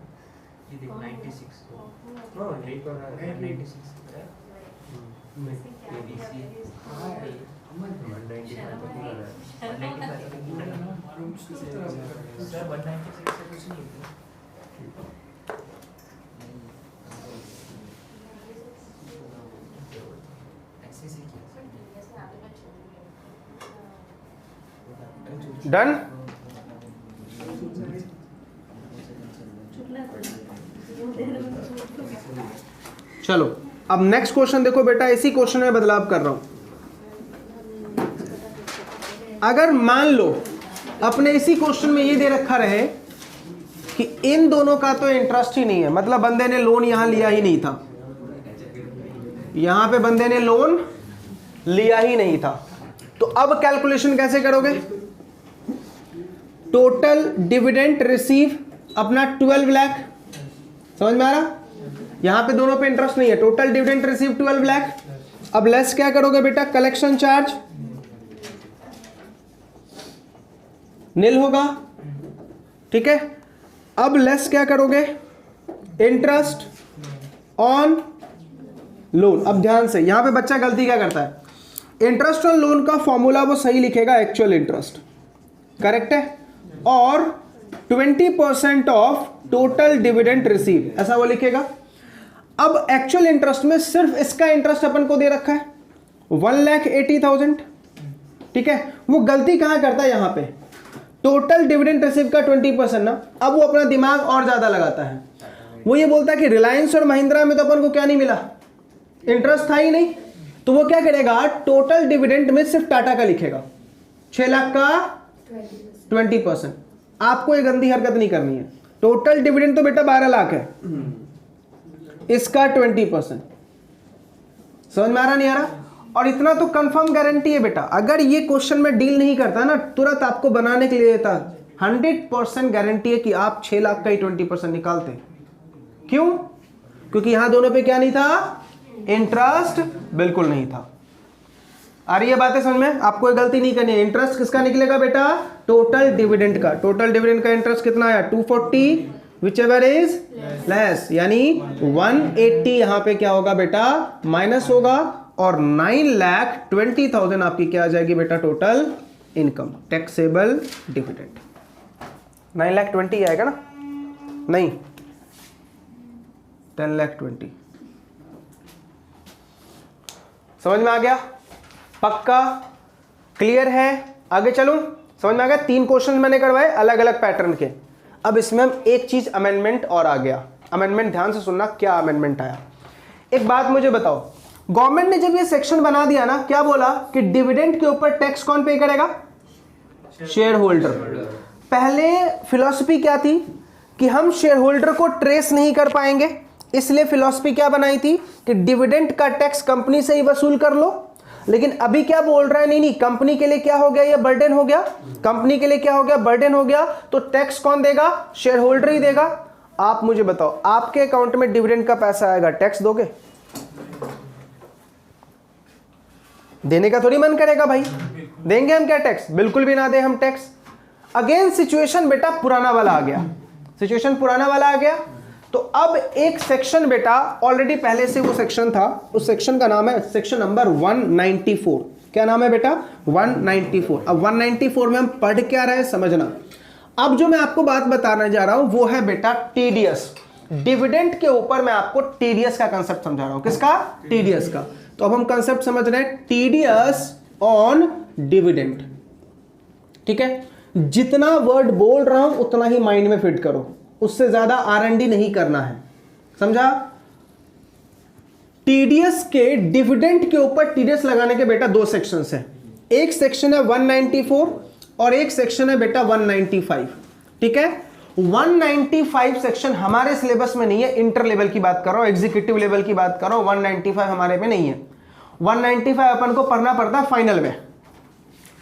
ये देखो 96 हाँ यही तो है 96 ABC 195 तक ही आ रहा है। सर 196 से कुछ नहीं होता। ऐसे से डन। चलो अब नेक्स्ट क्वेश्चन देखो बेटा, इसी क्वेश्चन में बदलाव कर रहा हूं। अगर मान लो अपने इसी क्वेश्चन में ये दे रखा रहे कि इन दोनों का तो इंटरेस्ट ही नहीं है, मतलब बंदे ने लोन यहां लिया ही नहीं था, यहां पे बंदे ने लोन लिया ही नहीं था, तो अब कैलकुलेशन कैसे करोगे? टोटल डिविडेंड रिसीव अपना 12 लाख, समझ में आ रहा? यहां पे दोनों पे इंटरेस्ट नहीं है, टोटल डिविडेंड रिसीव 12 लाख। अब लेस क्या करोगे बेटा? कलेक्शन चार्ज नील होगा, ठीक है। अब लेस क्या करोगे? Interest on loan. अब ध्यान से, यहां पे बच्चा गलती क्या करता है, इंटरेस्ट ऑन लोन का फॉर्मूला वो सही लिखेगा एक्चुअल इंटरेस्ट, करेक्ट है, और 20% ऑफ टोटल डिविडेंड रिसीव, ऐसा वो लिखेगा। अब एक्चुअल इंटरेस्ट में सिर्फ इसका इंटरेस्ट अपन को दे रखा है 1,80,000, ठीक है। वो गलती कहां करता है? यहां पे टोटल डिविडेंड रिसीव का 20% ना, अब वो अपना दिमाग और ज्यादा लगाता है, वो ये बोलता है कि रिलायंस और महिंद्रा में तो अपन को क्या नहीं मिला, इंटरेस्ट था ही नहीं, तो वो क्या करेगा, टोटल डिविडेंड में सिर्फ टाटा का लिखेगा, 6 लाख का 20%। आपको ये गंदी हरकत नहीं करनी है। टोटल डिविडेंड तो बेटा 12 लाख है, इसका 20%। समझ में आ रहा नहीं आ रहा? और इतना तो कंफर्म गारंटी है बेटा, अगर ये क्वेश्चन में डील नहीं करता ना, तुरंत आपको बनाने के लिए देता 100% गारंटी है कि आप 6 लाख का ही 20% निकालते। क्यों? क्योंकि यहां दोनों पे क्या नहीं था, इंटरेस्ट बिल्कुल नहीं था। आ रही है बातें समझ में? आपको ये गलती नहीं करनी है। इंटरेस्ट किसका निकलेगा बेटा? टोटल डिविडेंड का। टोटल डिविडेंड का इंटरेस्ट कितना आया? 240 विच एवर इज लेस, यानी 180 यहां पे क्या होगा बेटा? माइनस होगा, और 9,20,000 आपकी क्या आ जाएगी बेटा? टोटल इनकम, टैक्सेबल डिविडेंड 9,20,000 आएगा ना? नहीं, 10,20,000। समझ में आ गया? पक्का क्लियर है? आगे चलूं? समझ में आ गया? 3 क्वेश्चन मैंने करवाए अलग अलग पैटर्न के। अब इसमें हम एक चीज अमेंडमेंट और आ गया। अमेंडमेंट ध्यान से सुनना, क्या अमेंडमेंट आया। एक बात मुझे बताओ, गवर्नमेंट ने जब ये सेक्शन बना दिया ना, क्या बोला कि डिविडेंड के ऊपर टैक्स कौन पे करेगा? Share holder. पहले फिलॉसफी क्या थी कि हम शेयर होल्डर को ट्रेस नहीं कर पाएंगे, इसलिए फिलॉसफी क्या बनाई थी कि डिविडेंड का टैक्स कंपनी से ही वसूल कर लो। लेकिन अभी क्या बोल रहा है? नहीं, कंपनी के लिए क्या हो गया? ये बर्डन हो गया। कंपनी के लिए क्या हो गया? बर्डन हो गया। तो टैक्स कौन देगा? शेयर होल्डर ही देगा। आप मुझे बताओ, आपके अकाउंट में डिविडेंड का पैसा आएगा, टैक्स दोगे? देने का थोड़ी मन करेगा भाई। देंगे हम क्या टैक्स? बिल्कुल भी ना दे हम टैक्स। अगेन सिचुएशन बेटा पुराना वाला आ गया। सिचुएशन पुराना वाला आ गया। तो अब एक सेक्शन बेटा ऑलरेडी पहले से वो सेक्शन था, उस सेक्शन का नाम है सेक्शन नंबर 194। क्या नाम है बेटा? 194। अब 194 में हम पढ़ क्या रहे हैं समझना। अब जो मैं आपको बात बताने जा रहा हूं वो है बेटा टीडीएस। डिविडेंड के ऊपर मैं आपको टीडीएस का कंसेप्ट समझा रहा हूं। किसका? टीडीएस का। तो अब हम कंसेप्ट समझ रहे हैं, टीडीएस ऑन डिविडेंड। ठीक है, जितना वर्ड बोल रहा हूं उतना ही माइंड में फिट करो, उससे ज्यादा R&D नहीं करना है, समझा? टीडीएस के डिविडेंड के ऊपर टीडीएस लगाने के बेटा 2 सेक्शंस हैं। एक सेक्शन है 194 और एक सेक्शन है बेटा 195। ठीक है, 195 सेक्शन हमारे सिलेबस में नहीं है, इंटर लेवल की बात कर रहा हूं, एग्जीक्यूटिव लेवल की बात कर रहा हूं। 195 हमारे में नहीं है। 195 अपन को पढ़ना पड़ता है फाइनल में।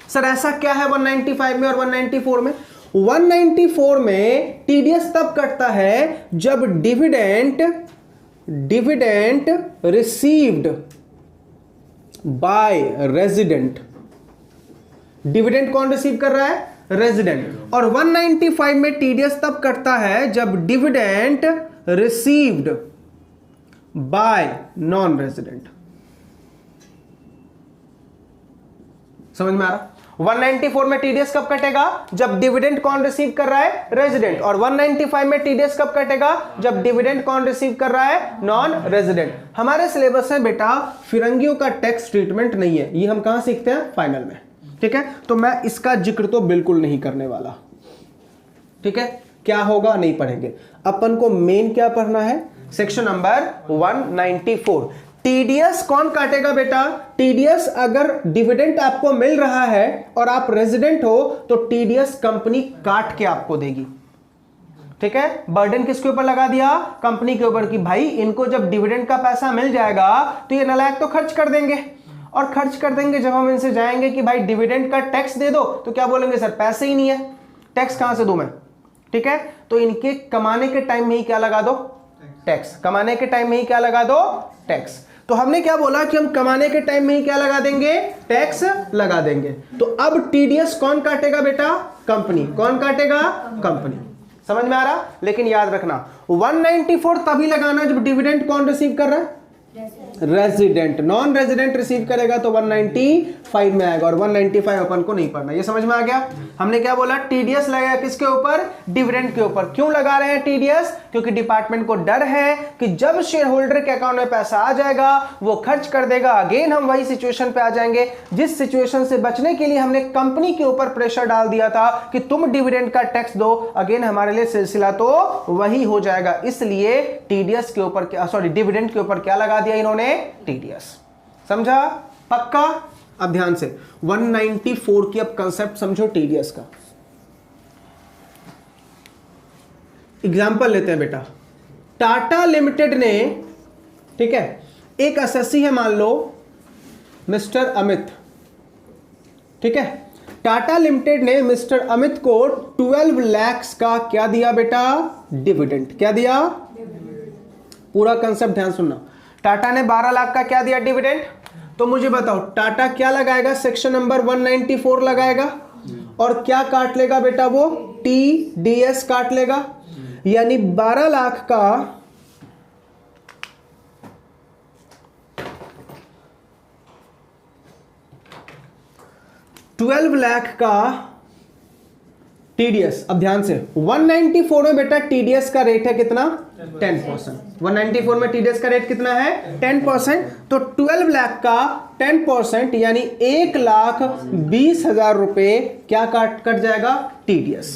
सर ऐसा क्या है 195 में और 194 में? 194 में टीडीएस तब कटता है जब dividend received by resident. Dividend कौन रिसीव कर रहा है? रेजिडेंट। और 195 में टीडीएस तब कटता है जब dividend received by non resident. समझ में आ रहा? 194 में टीडीएस कब कटेगा? जब डिविडेंड कौन रिसीव कर रहा है? रेजिडेंट। और 195 में टीडीएस कब कटेगा? जब डिविडेंड कौन रिसीव कर रहा है? Non resident. हमारे सिलेबस में बेटा फिरंगियों का टैक्स ट्रीटमेंट नहीं है, ये हम कहां सीखते हैं? फाइनल में। ठीक है, तो मैं इसका जिक्र तो बिल्कुल नहीं करने वाला। ठीक है, क्या होगा नहीं पढ़ेंगे। अपन को मेन क्या पढ़ना है? Section number 194। टीडीएस कौन काटेगा बेटा? टीडीएस अगर डिविडेंड आपको मिल रहा है और आप रेजिडेंट हो तो टीडीएस कंपनी काट के आपको देगी। ठीक है, बर्डन किसके ऊपर लगा दिया? कंपनी के ऊपर, कि भाई इनको जब डिविडेंड का पैसा मिल जाएगा तो ये नालायक तो खर्च कर देंगे। और खर्च कर देंगे, जब हम इनसे जाएंगे कि भाई डिविडेंड का टैक्स दे दो, तो क्या बोलेंगे? सर पैसे ही नहीं है, टैक्स कहां से दूं मैं? ठीक है, तो इनके कमाने के टाइम में ही क्या लगा दो? टैक्स। कमाने के टाइम में ही क्या लगा दो? टैक्स। तो हमने क्या बोला कि हम कमाने के टाइम में ही क्या लगा देंगे? टैक्स लगा देंगे। तो अब टीडीएस कौन काटेगा बेटा? कंपनी। कौन काटेगा? कंपनी। समझ में आ रहा? लेकिन याद रखना 194 तभी लगाना जब डिविडेंड कौन रिसीव कर रहा है? रेजिडेंट। नॉन रेजिडेंट रिसीव करेगा तो 195 में आएगा, और 195 अपन को नहीं पढ़ना। ये समझ में आ गया? हमने क्या बोला? टीडीएस लगाया किसके ऊपर? डिविडेंड के ऊपर। क्यों लगा रहे हैं टीडीएस? क्योंकि डिपार्टमेंट को डर है कि जब शेयर होल्डर के अकाउंट में पैसा आ जाएगा वो खर्च कर देगा। अगेन हम वही सिचुएशन पे आ जाएंगे जिस सिचुएशन से बचने के लिए हमने कंपनी के ऊपर प्रेशर डाल दिया था कि तुम डिविडेंड का टैक्स दो। अगेन हमारे लिए सिलसिला तो वही हो जाएगा। इसलिए टीडीएस के ऊपर क्या, सॉरी, डिविडेंड के ऊपर क्या लगा दिया इन्होंने? टीडीएस। समझा? पक्का? अब ध्यान से 194 की अब कंसेप्ट समझो टीडीएस का। एग्जांपल लेते हैं बेटा। टाटा लिमिटेड ने, ठीक है, एक एसएससी है मान लो मिस्टर अमित। ठीक है, टाटा लिमिटेड ने मिस्टर अमित को 12 लाख का क्या दिया बेटा? डिविडेंड। क्या दिया? पूरा कंसेप्ट ध्यान सुनना। टाटा ने 12 लाख का क्या दिया? डिविडेंड। तो मुझे बताओ टाटा क्या लगाएगा? सेक्शन नंबर 194 लगाएगा और क्या काट लेगा बेटा? वो TDS काट लेगा। यानी 12 लाख का 12 लाख का TDS। अब ध्यान से 194 में बेटा TDS का रेट है कितना? 10%। 194 में TDS का रेट कितना है? 10%। तो 12 लाख का 10% यानी 1,20,000 रुपए क्या कट जाएगा? TDS।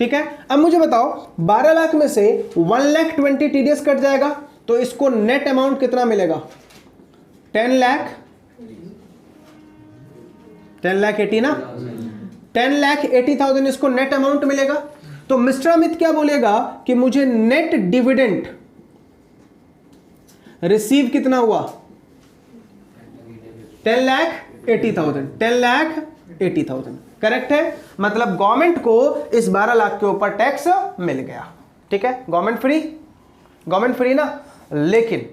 ठीक है। अब मुझे बताओ 12 लाख में से 1,20,000 TDS कट जाएगा तो इसको नेट अमाउंट कितना मिलेगा? 10,80 ना? 10,80,000 इसको नेट अमाउंट मिलेगा। तो मिस्टर अमित क्या बोलेगा कि मुझे नेट डिविडेंड रिसीव कितना हुआ? 10,80,000। 10,80,000 करेक्ट है। मतलब गवर्नमेंट को इस 12 लाख के ऊपर टैक्स मिल गया। ठीक है, गवर्नमेंट फ्री ना। लेकिन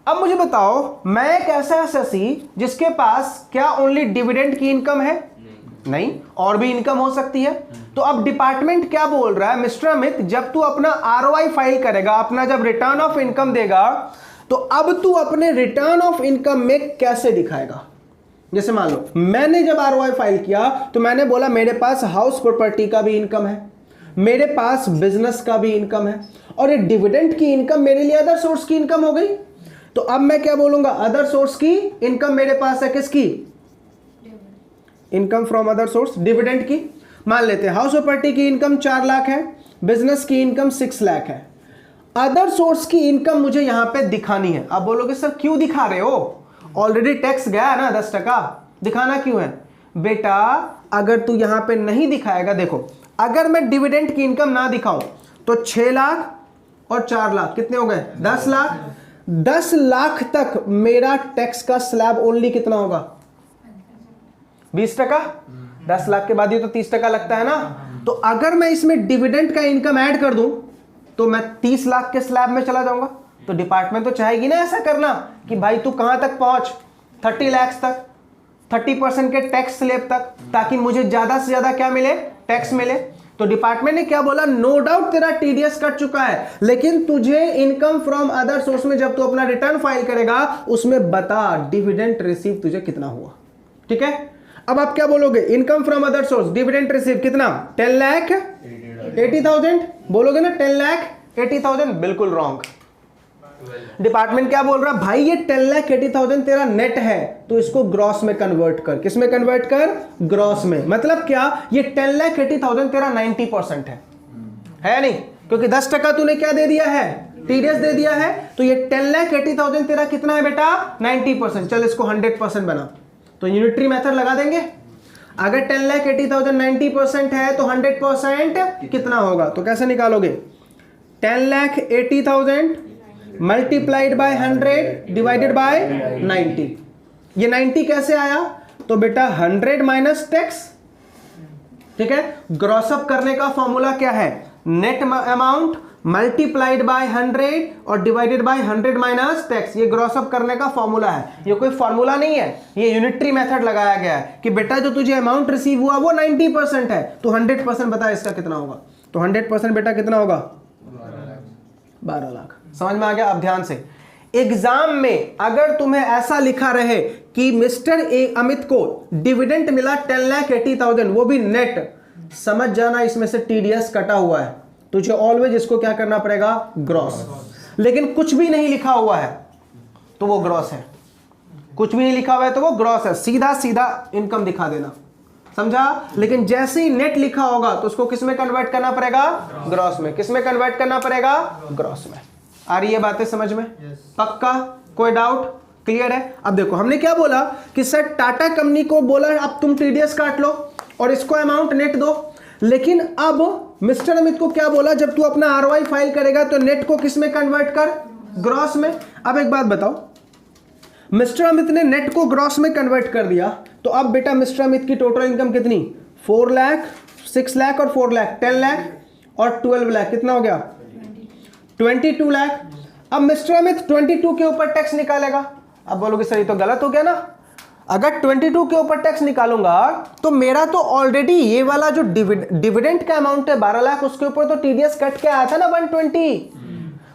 अब मुझे बताओ मैं एक ऐसा एसएससी जिसके पास क्या ओनली डिविडेंड की इनकम है? नहीं, और भी इनकम हो सकती है। तो अब डिपार्टमेंट क्या बोल रहा है? मिस्टर अमित जब तू अपना ROI फाइल करेगा, अपना जब रिटर्न ऑफ इनकम देगा, तो अब तू अपने रिटर्न ऑफ इनकम में कैसे दिखाएगा? जैसे मान लो मैंने जब ROI फाइल किया तो मैंने बोला मेरे पास हाउस प्रॉपर्टी का भी इनकम है, मेरे पास बिजनेस का भी इनकम है, और ये डिविडेंड की इनकम मेरे लिए अदर सोर्स की इनकम हो गई। तो अब मैं क्या बोलूंगा? अदर सोर्स की इनकम मेरे पास है किसकी? Income from other source, dividend की। मान लेते हैं हाउस प्रॉपर्टी की इनकम 4 लाख है, बिजनेस की इनकम 6 लाख है। अदर सोर्स की इनकम मुझे यहां पे दिखानी है। आप बोलोगे सर क्यों दिखा रहे हो? ऑलरेडी टैक्स गया ना 10%, दिखाना क्यों है? बेटा अगर तू यहां पे नहीं दिखाएगा, देखो अगर मैं डिविडेंड की इनकम ना दिखाऊं तो 6 लाख और 4 लाख कितने हो गए? 10 लाख। 10 लाख तक मेरा टैक्स का स्लैब ओनली कितना होगा? 20%। 10 लाख के बाद ये तो 30% लगता है ना। तो अगर मैं इसमें डिविडेंड का इनकम ऐड कर दूं तो मैं 30 लाख के स्लैब में चला जाऊंगा। तो डिपार्टमेंट तो चाहेगी ना ऐसा करना कि भाई तू कहां तक पहुंच? 30 लाख तक, 30% के टैक्स स्लैब तक, ताकि मुझे ज्यादा से ज्यादा क्या मिले? टैक्स मिले। तो डिपार्टमेंट ने क्या बोला? नो डाउट तेरा TDS कट चुका है, लेकिन तुझे इनकम फ्रॉम अदर सोर्स में जब तू अपना रिटर्न फाइल करेगा उसमें बता डिविडेंड रिसीव तुझे कितना हुआ। ठीक है। अब आप क्या बोलोगे? Income from other source dividend receive कितना? 10,80,000 बोलोगे ना? 10,80,000 बिल्कुल रॉन्ग। डिपार्टमेंट क्या बोल रहा? भाई ये 10,80,000 तेरा नेट है, तो इसको ग्रॉस में कन्वर्ट कर। किस में कन्वर्ट कर? ग्रॉस में। मतलब क्या? ये 10,80,000 तेरा 90% है नहीं? क्योंकि 10% तूने क्या दे दिया है? TDS दे दिया है। तो ये 10,80,000 तेरा कितना है बेटा? 90%। चल इसको 100% बना। तो यूनिटरी मेथड लगा देंगे। अगर 10,80,000 90% है तो 100% कितना होगा? तो कैसे निकालोगे? 10,80,000 मल्टीप्लाइड बाय 100 डिवाइडेड बाय 90। ये 90 कैसे आया? तो बेटा 100 माइनस टैक्स। ठीक है। ग्रॉसअप करने का फॉर्मूला क्या है? नेट अमाउंट मल्टीप्लाइड बाय 100 और डिवाइडेड बाय 100 माइनस टैक्स। ये ग्रॉसअप करने का फॉर्मूला है। ये कोई फॉर्मूला नहीं है, ये यूनिटरी मेथड लगाया गया है कि बेटा जो तुझे अमाउंट रिसीव हुआ वो 90% है, तो 100% बता इसका कितना होगा? तो 100% बेटा कितना होगा? 12 लाख। समझ में आ गया? अब ध्यान से, एग्जाम में अगर तुम्हें ऐसा लिखा रहे कि मिस्टर अमित को डिविडेंड मिला 10,80,000 वो भी नेट, समझ जाना इसमें से TDS कटा हुआ है। तुझे ऑलवेज इसको क्या करना पड़ेगा? ग्रॉस। लेकिन कुछ भी नहीं लिखा हुआ है तो वो ग्रॉस है, कुछ भी नहीं लिखा हुआ है तो वो ग्रॉस है। सीधा सीधा इनकम दिखा देना, समझा? लेकिन जैसे ही नेट लिखा होगा तो उसको किस में कन्वर्ट करना पड़ेगा? ग्रॉस में। किस में कन्वर्ट करना पड़ेगा? ग्रॉस में। आ रही है बातें समझ में? पक्का? कोई डाउट? क्लियर है? अब देखो हमने क्या बोला कि सर टाटा कंपनी को बोला अब तुम TDS काट लो और इसको अमाउंट नेट दो। लेकिन अब मिस्टर अमित को क्या बोला? जब तू अपना ROI फाइल करेगा तो नेट को किस में कन्वर्ट कर? ग्रॉस में। अब एक बात बताओ, मिस्टर अमित ने नेट को ग्रॉस में कन्वर्ट कर दिया तो अब बेटा मिस्टर अमित की टोटल इनकम कितनी? 4 लाख, 6 लाख और 4 लाख, 10 लाख और 12 लाख, कितना हो गया 22 लाख। अब मिस्टर अमित 22 के ऊपर टैक्स निकालेगा। अब बोलोगे सर ये तो गलत हो गया ना, अगर 22 के ऊपर टैक्स निकालूंगा तो मेरा तो ऑलरेडी ये वाला जो डिविडेंड का अमाउंट है 12 लाख, उसके ऊपर तो टीडीएस कट के आया था ना 120,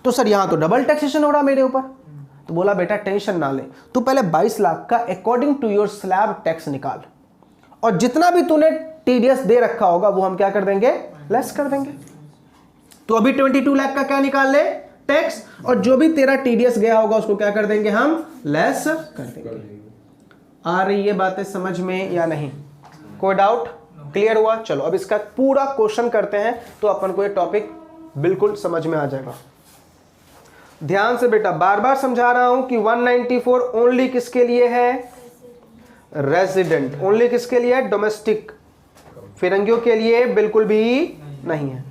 तो सर यहां तो डबल टैक्सेशन हो रहा मेरे ऊपर। तो बोला बेटा टेंशन ना ले, तू पहले 22 लाख का according to your slab tax निकाल, और जितना भी तूने टीडीएस दे रखा होगा वो हम क्या कर देंगे, लेस कर देंगे। तो अभी 22 लाख का क्या निकाल ले, टैक्स, और जो भी तेरा टीडीएस गया होगा उसको क्या कर देंगे, हम लेस कर देंगे। आ रही ये बातें समझ में या नहीं, कोई डाउट, क्लियर हुआ? चलो अब इसका पूरा क्वेश्चन करते हैं तो अपन को ये टॉपिक बिल्कुल समझ में आ जाएगा। ध्यान से बेटा, बार बार समझा रहा हूं कि 194 ओनली किसके लिए है, रेजिडेंट, ओनली किसके लिए है, डोमेस्टिक, फिरंगियों के लिए बिल्कुल भी नहीं है।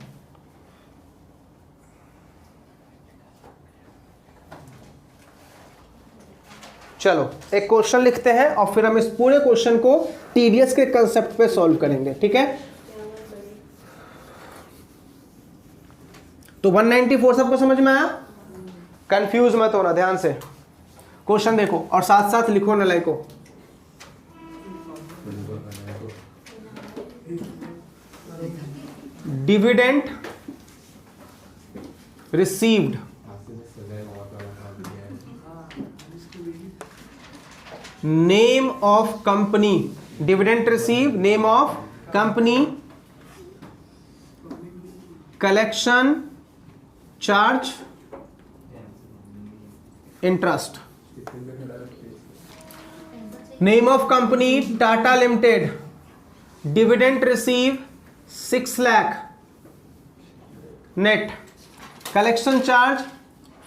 चलो एक क्वेश्चन लिखते हैं और फिर हम इस पूरे क्वेश्चन को टीडीएस के कंसेप्ट पे सॉल्व करेंगे, ठीक है? तो 194 सबको समझ में आया? कंफ्यूज मत होना, ध्यान से क्वेश्चन देखो और साथ साथ लिखो न लाइको। Dividend received name of company, dividend receive name of company, collection charge interest, name of company Tata limited, dividend receive 6 lakh net, collection charge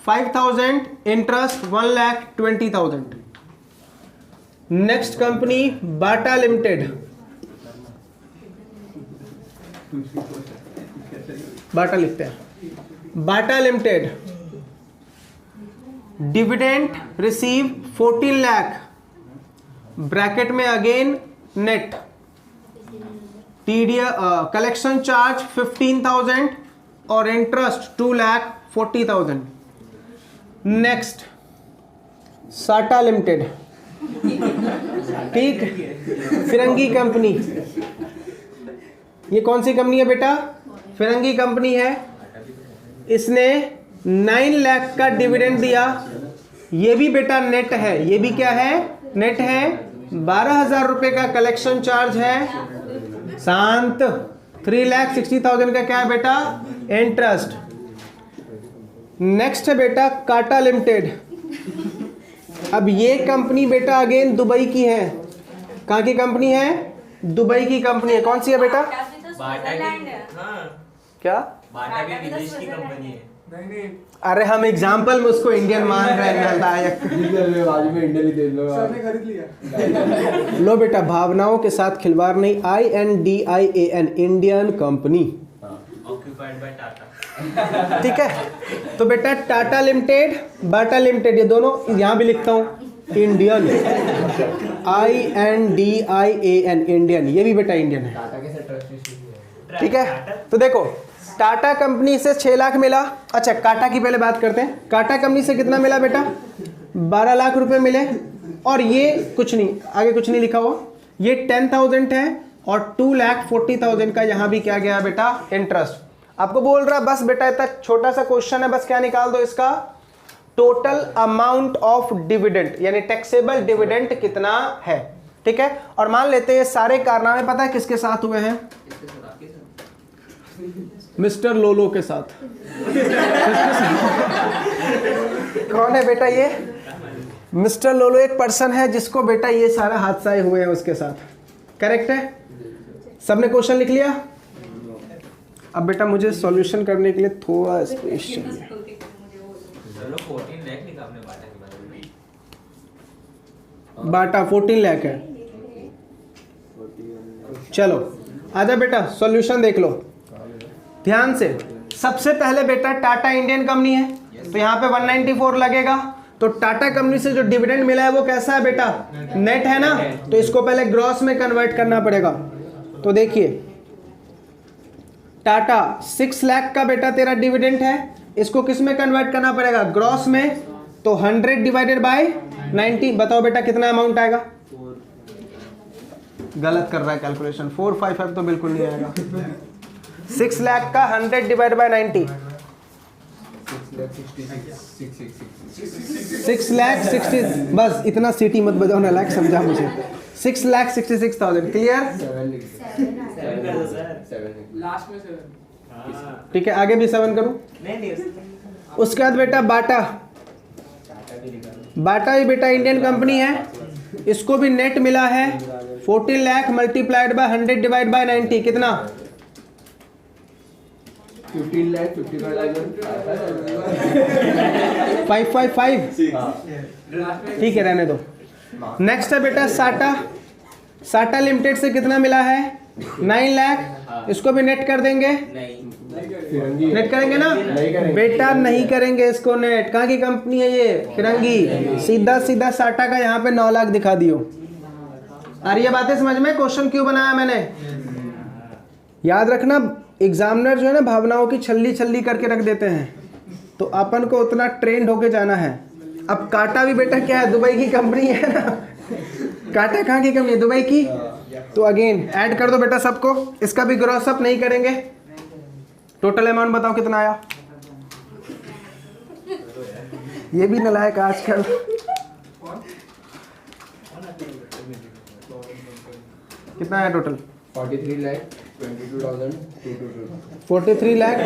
5000, interest 1,20,000। Next company Bata limited, Bata लिखते हैं, Bata limited, dividend receive 14 lakh, bracket में again net, TDS collection charge 15,000 और interest 2,40,000। Next साटा limited, ठीक, फिरंगी company, ये कौन सी company है बेटा, फिरंगी कंपनी है, इसने 9 लाख का डिविडेंड दिया, ये भी बेटा नेट है, ये भी क्या है, नेट है। 12,000 रुपए का कलेक्शन चार्ज है, शांत, 3,60,000 का क्या है बेटा, इंटरेस्ट। नेक्स्ट है बेटा काटा लिमिटेड, अब ये कंपनी बेटा अगेन दुबई की है, कहाँ की कंपनी है, दुबई की कंपनी है, कौन सी है बेटा, बाटा की, हाँ, क्या, बाटा भी विदेश की कंपनी है। नहीं अरे हम एग्जाम्पल में उसको इंडियन मान रहे हैं नायक। आज में इंडियन ही दे लो, आपने खरीद लिया। लो बेटा, भावनाओं के साथ खिलवाड़ नहीं, INDIAN Indian company, occupied by Tata. ठीक है। तो बेटा टाटा लिमिटेड, बाटा लिमिटेड, ये दोनों यहां भी लिखता हूं इंडियन, INDIAN इंडियन, ये भी बेटा इंडियन है, टाटा के साथ ट्रस्ट, ठीक है। तो देखो टाटा कंपनी से 6 लाख मिला, अच्छा काटा की पहले बात करते हैं, काटा कंपनी से कितना मिला बेटा, 12 लाख रुपए मिले, और ये कुछ नहीं, आगे कुछ नहीं लिखा हुआ, ये 10,000 है और 2,40,000 का यहाँ भी क्या गया बेटा, इंटरेस्ट। आपको बोल रहा बस बेटा इतना छोटा सा क्वेश्चन है, बस क्या निकाल दो इसका, टोटल अमाउंट ऑफ डिविडेंड, यानी टैक्सेबल डिविडेंड कितना है, ठीक है। और मान लेते हैं सारे कारनामे पता है किसके साथ हुए हैं, मिस्टर लोलो के साथ। कौन है बेटा ये, मिस्टर लोलो एक पर्सन है जिसको बेटा ये सारा हादसा हुए हैं उसके साथ, करेक्ट है। सबने क्वेश्चन लिख लिया? अब बेटा मुझे सॉल्यूशन करने के लिए थोड़ा स्पेस चाहिए। चलो 14 लाख निकाल आपने बाटा के बारे में। बाटा 14 लाख है, चलो आजा बेटा सॉल्यूशन देख लो ध्यान से। सबसे पहले बेटा टाटा इंडियन कंपनी है, तो यहाँ पे 194 लगेगा, तो टाटा कंपनी से जो डिविडेंड मिला है वो कैसा है बेटा, नेट है ना, तो इसको पहले ग्रॉस में कन्वर्ट करना पड़ेगा। तो देखिए टाटा 6 लाख का बेटा तेरा डिविडेंड है, इसको किस में कन्वर्ट करना पड़ेगा, ग्रॉस में। तो 100 डिवाइडेड बाय 90, बताओ बेटा कितना अमाउंट आएगा। गलत कर रहा है कैलकुलेशन, 455 तो बिल्कुल नहीं आएगा। 6 लाख का 100 डिवाइड बाय 90, 6 लाख 60, बस इतना सीटी मत बजाओ ना, लाख समझा मुझे। 6,66,000 क्लियर। लास्ट में 7। ठीक है, आगे भी 7 करूं। उसके बाद बेटा बाटा, बाटा भी बेटा इंडियन कंपनी है, इसको भी नेट मिला है 14 lakh multiplied by 100 divide by 90 कितना, 15 लाख 55,000। 555। ठीक है, रहने दो। नेक्स्ट है बेटा साटा, साटा लिमिटेड से कितना मिला है, 9 लाख, इसको भी नेट कर देंगे। नेट करेंगे ना बेटा, नहीं करेंगे इसको नेट, कहाँ की कंपनी है ये, फिरंगी। सीधा सीधा साटा का यहाँ पे 9 लाख दिखा दियो। आ रही है बातें समझ में, क्वेश्चन क्यों बनाया मैंने, याद रखना एग्जामिनर जो है ना भावनाओं की छल्ली छल्ली करके रख देते हैं, तो अपन को उतना ट्रेंड होके जाना है। अब काटा भी बेटा क्या है, दुबई की कंपनी है ना, काटा कहाँ की कंपनी है, दुबई की। तो अगेन ऐड कर दो बेटा सबको, इसका भी ग्रॉस अप नहीं करेंगे। टोटल अमाउंट बताओ कितना आया, ये भी नलायक आजकल। कितना है टोटल, 43 लाख 22,222। 43 लाख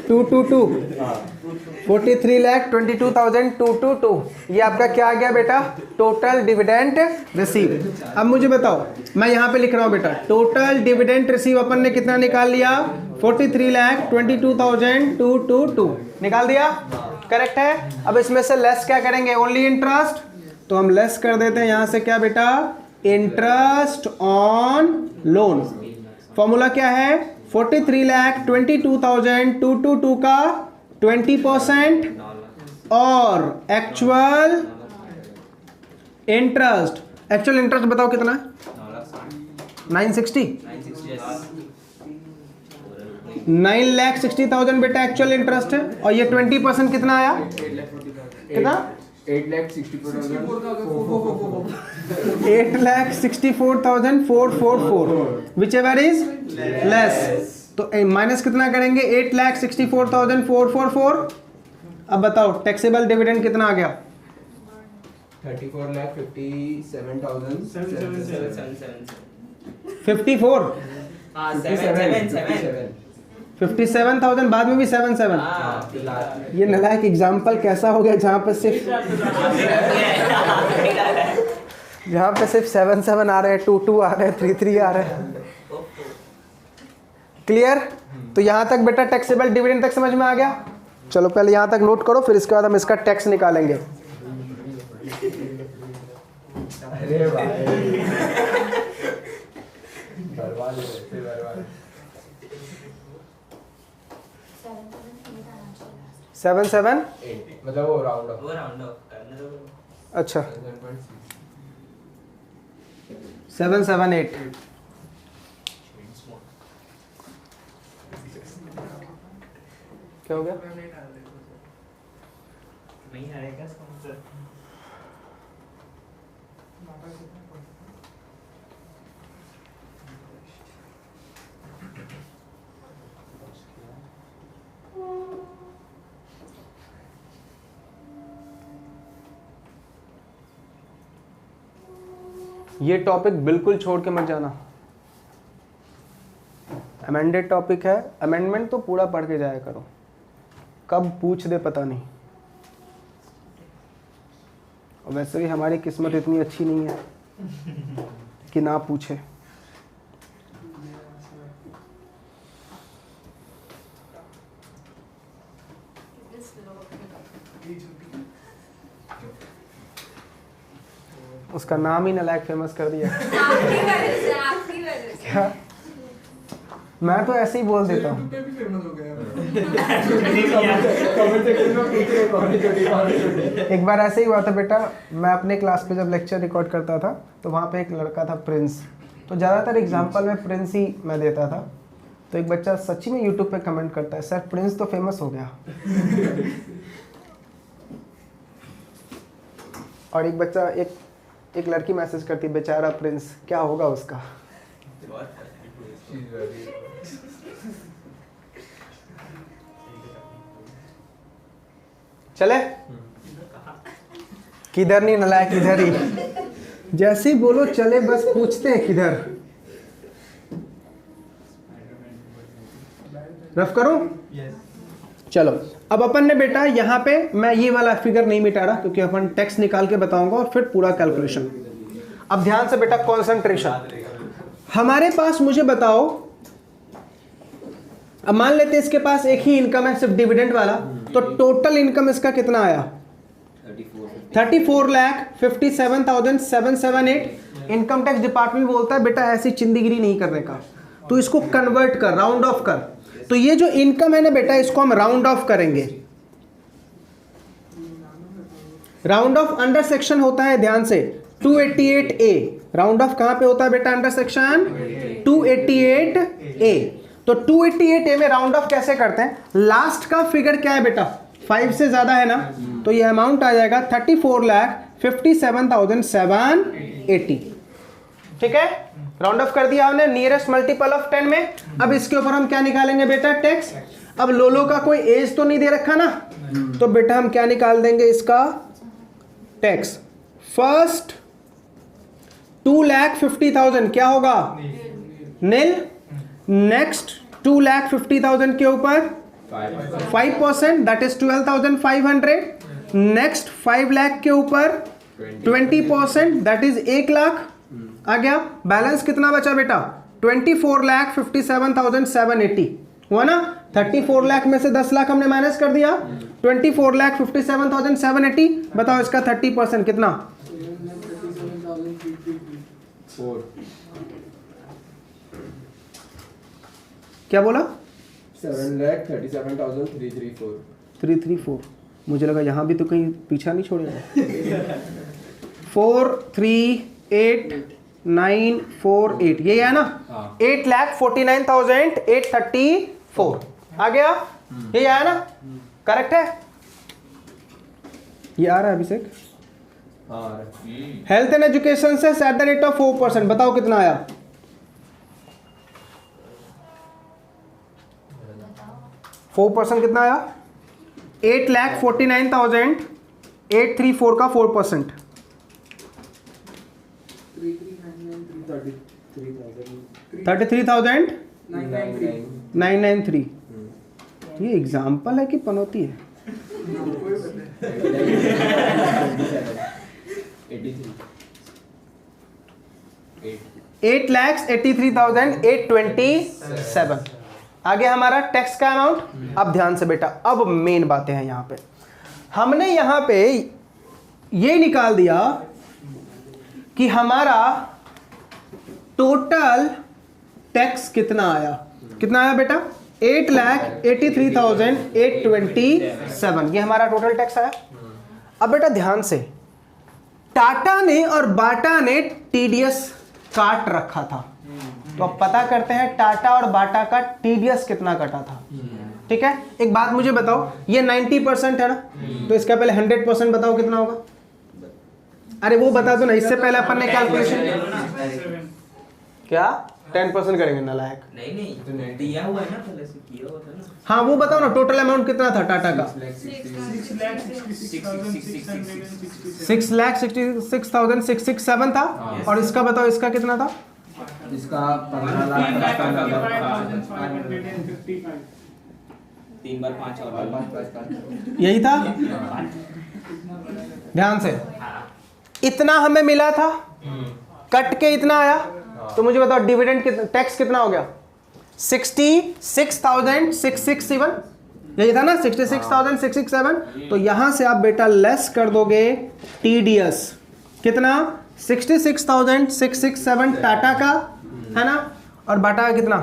222, 43 लाख 22,222। ये आपका क्या आ गया बेटा, टोटल डिविडेंड रिसीव। अब मुझे बताओ, मैं यहाँ पे लिख रहा हूँ बेटा, टोटल डिविडेंड रिसीव अपन ने कितना निकाल लिया, 43 लाख 22,222 निकाल दिया, करेक्ट है। अब इसमें से लेस क्या करेंगे, ओनली इंटरेस्ट, तो हम लेस कर देते हैं यहाँ से क्या बेटा, इंटरेस्ट ऑन लोन। फॉर्मूला क्या है, 43 लाख 22,222 का 20% और एक्चुअल इंटरेस्ट, एक्चुअल इंटरेस्ट बताओ कितना है, 960, 9,60,000 बेटा एक्चुअल इंटरेस्ट है, और ये 20% कितना आया, कितना, 8,64,444, विच एवर इज लेस। तो माइनस कितना करेंगे, 8,64,444। अब बताओ टैक्सेबल डिविडेंड कितना आ गया, 34,50,777। 57,000, बाद में भी 77। ये नलायक एग्जाम्पल कैसा हो गया, जहाँ पे सिर्फ 7 आ रहे हैं, 2 आ रहे हैं, 3 आ रहे हैं। क्लियर। तो यहाँ तक बेटा टैक्सेबल डिविडेंड तक समझ में आ गया। चलो पहले यहाँ तक नोट करो, फिर इसके बाद हम इसका टैक्स निकालेंगे। अरे भाई बर्बाद 7 मतलब वो राउंड ऑफ करने दो। अच्छा 778 क्या हो गया, नहीं आएगा स्पॉन्सर। ये टॉपिक बिल्कुल छोड़ के मत जाना, अमेंडेड टॉपिक है, अमेंडमेंट तो पूरा पढ़ के जाया करो, कब पूछ दे पता नहीं। और वैसे भी हमारी किस्मत इतनी अच्छी नहीं है कि ना पूछे। उसका नाम ही नालायक फेमस कर दिया। आपकी वजह से। क्या, मैं तो ऐसे ही बोल देता हूँ। एक बार ऐसे ही हुआ था बेटा, मैं अपने क्लास पे जब लेक्चर रिकॉर्ड करता था तो वहाँ पे एक लड़का था प्रिंस, तो ज़्यादातर एग्जाम्पल में प्रिंस ही मैं देता था। तो एक बच्चा सच्ची में यूट्यूब पे कमेंट करता है, सर प्रिंस तो फेमस हो गया। और एक बच्चा एक लड़की मैसेज करती, बेचारा प्रिंस, क्या होगा उसका। चले किधर नहीं नलायक, किधर ही जैसे ही बोलो चले बस पूछते हैं किधर। रफ करूं? चलो अब अपन ने बेटा यहाँ पे मैं ये वाला फिगर नहीं मिटा रहा क्योंकि अपन टेक्स्ट निकाल के बताऊंगा और फिर पूरा कैलकुलेशन। अब ध्यान से बेटा कंसंट्रेशन। हमारे पास मुझे बताओ, अब मान लेते हैं इसके पास एक ही इनकम है सिर्फ डिविडेंड वाला, तो टोटल इनकम इसका कितना आया? 34,57,778। इनकम टैक्स डिपार्टमेंट बोलता है बेटा ऐसी चिंदीगिरी नहीं करने का, तो इसको कन्वर्ट कर, राउंड ऑफ कर। तो ये जो इनकम है ना बेटा, इसको हम राउंड ऑफ करेंगे। राउंड ऑफ अंडर सेक्शन होता है, ध्यान से 288A। राउंड ऑफ कहां पे होता है बेटा? Under section 288A। तो 288A में राउंड ऑफ कैसे करते हैं? लास्ट का फिगर क्या है बेटा? 5 से ज्यादा है ना, तो ये अमाउंट आ जाएगा 34,57,780। ठीक है, राउंड ऑफ कर दिया हमने नियरेस्ट मल्टीपल ऑफ 10 में। अब इसके ऊपर हम क्या निकालेंगे बेटा? टैक्स। अब लोलो का कोई एज तो नहीं दे रखा ना, तो बेटा हम क्या निकाल देंगे इसका? टैक्स। फर्स्ट 2,50,000 क्या होगा? नील। नेक्स्ट 2,50,000 के ऊपर 5%, दैट इज 12,500। नेक्स्ट 5 लाख के ऊपर 20%, दैट इज 1 लाख। आ गया। बैलेंस कितना बचा बेटा? 24,57,780 हुआ ना। 34 लाख में से 10 लाख हमने माइनस कर दिया, 24,57,780। बताओ इसका 30% कितना? 4। क्या बोला? 7,37,334। 334। मुझे लगा यहां भी तो कहीं पीछा नहीं छोड़ेगा। 438,948 ये है ना। 8,49,834 आ गया। ये आया ना, करेक्ट है? ये आ रहा है अभिषेक? हेल्थ एंड एजुकेशन से एट द रेट ऑफ 4%। बताओ कितना आया? 4% कितना आया? 8,49,834 का 4%। 33,993। ये एग्जाम्पल है कि पनौती है? 8,83,827 आ गया हमारा टैक्स का अमाउंट। अब ध्यान से बेटा, अब मेन बातें हैं यहां पे। हमने यहां पे ये निकाल दिया कि हमारा टोटल टैक्स कितना आया। कितना आया बेटा? 8,83,827। ये हमारा टोटल टैक्स आया। अब बेटा ध्यान से, टाटा ने और बाटा ने टीडीएस काट रखा था, तो अब पता करते हैं टाटा और बाटा का टीडीएस कितना कटा था। ठीक है, एक बात मुझे बताओ, ये 90% है ना, तो इसका पहले 100% बताओ कितना होगा। अरे वो बता दो ना, इससे पहले अपन ने कैलकुलेशन क्या 10% करेंगे नालायक। नहीं दिया हुआ है ना, पहले से किया हुआ था ना। हाँ वो बताओ ना, टोटल अमाउंट कितना था टाटा का? 6,66,667 था। और इसका बताओ, इसका कितना था? इसका 15,05,555। 3 बार 5 और यही था। ध्यान से, इतना हमें मिला था, कट के इतना आया, तो मुझे बताओ डिविडेंड कितना, टैक्स कितना हो गया? 66,667। यही था ना, 66,667। तो यहां से आप बेटा लेस कर दोगे टीडीएस। कितना? 66,667 टाटा का है ना, और बाटा का कितना?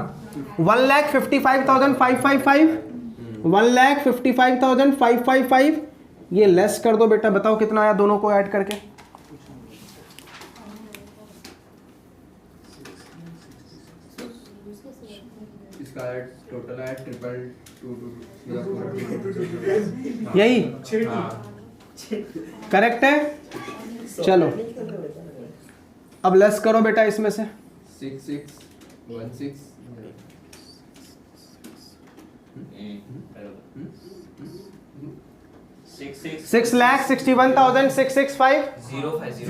1,55,555। 1,55,555। ये लेस कर दो बेटा, बताओ कितना आया दोनों को ऐड करके? इसका टोटल है 222 यही हाँ करेक्ट है। चलो अब लेस करो बेटा इसमें से 6616 6,61,665।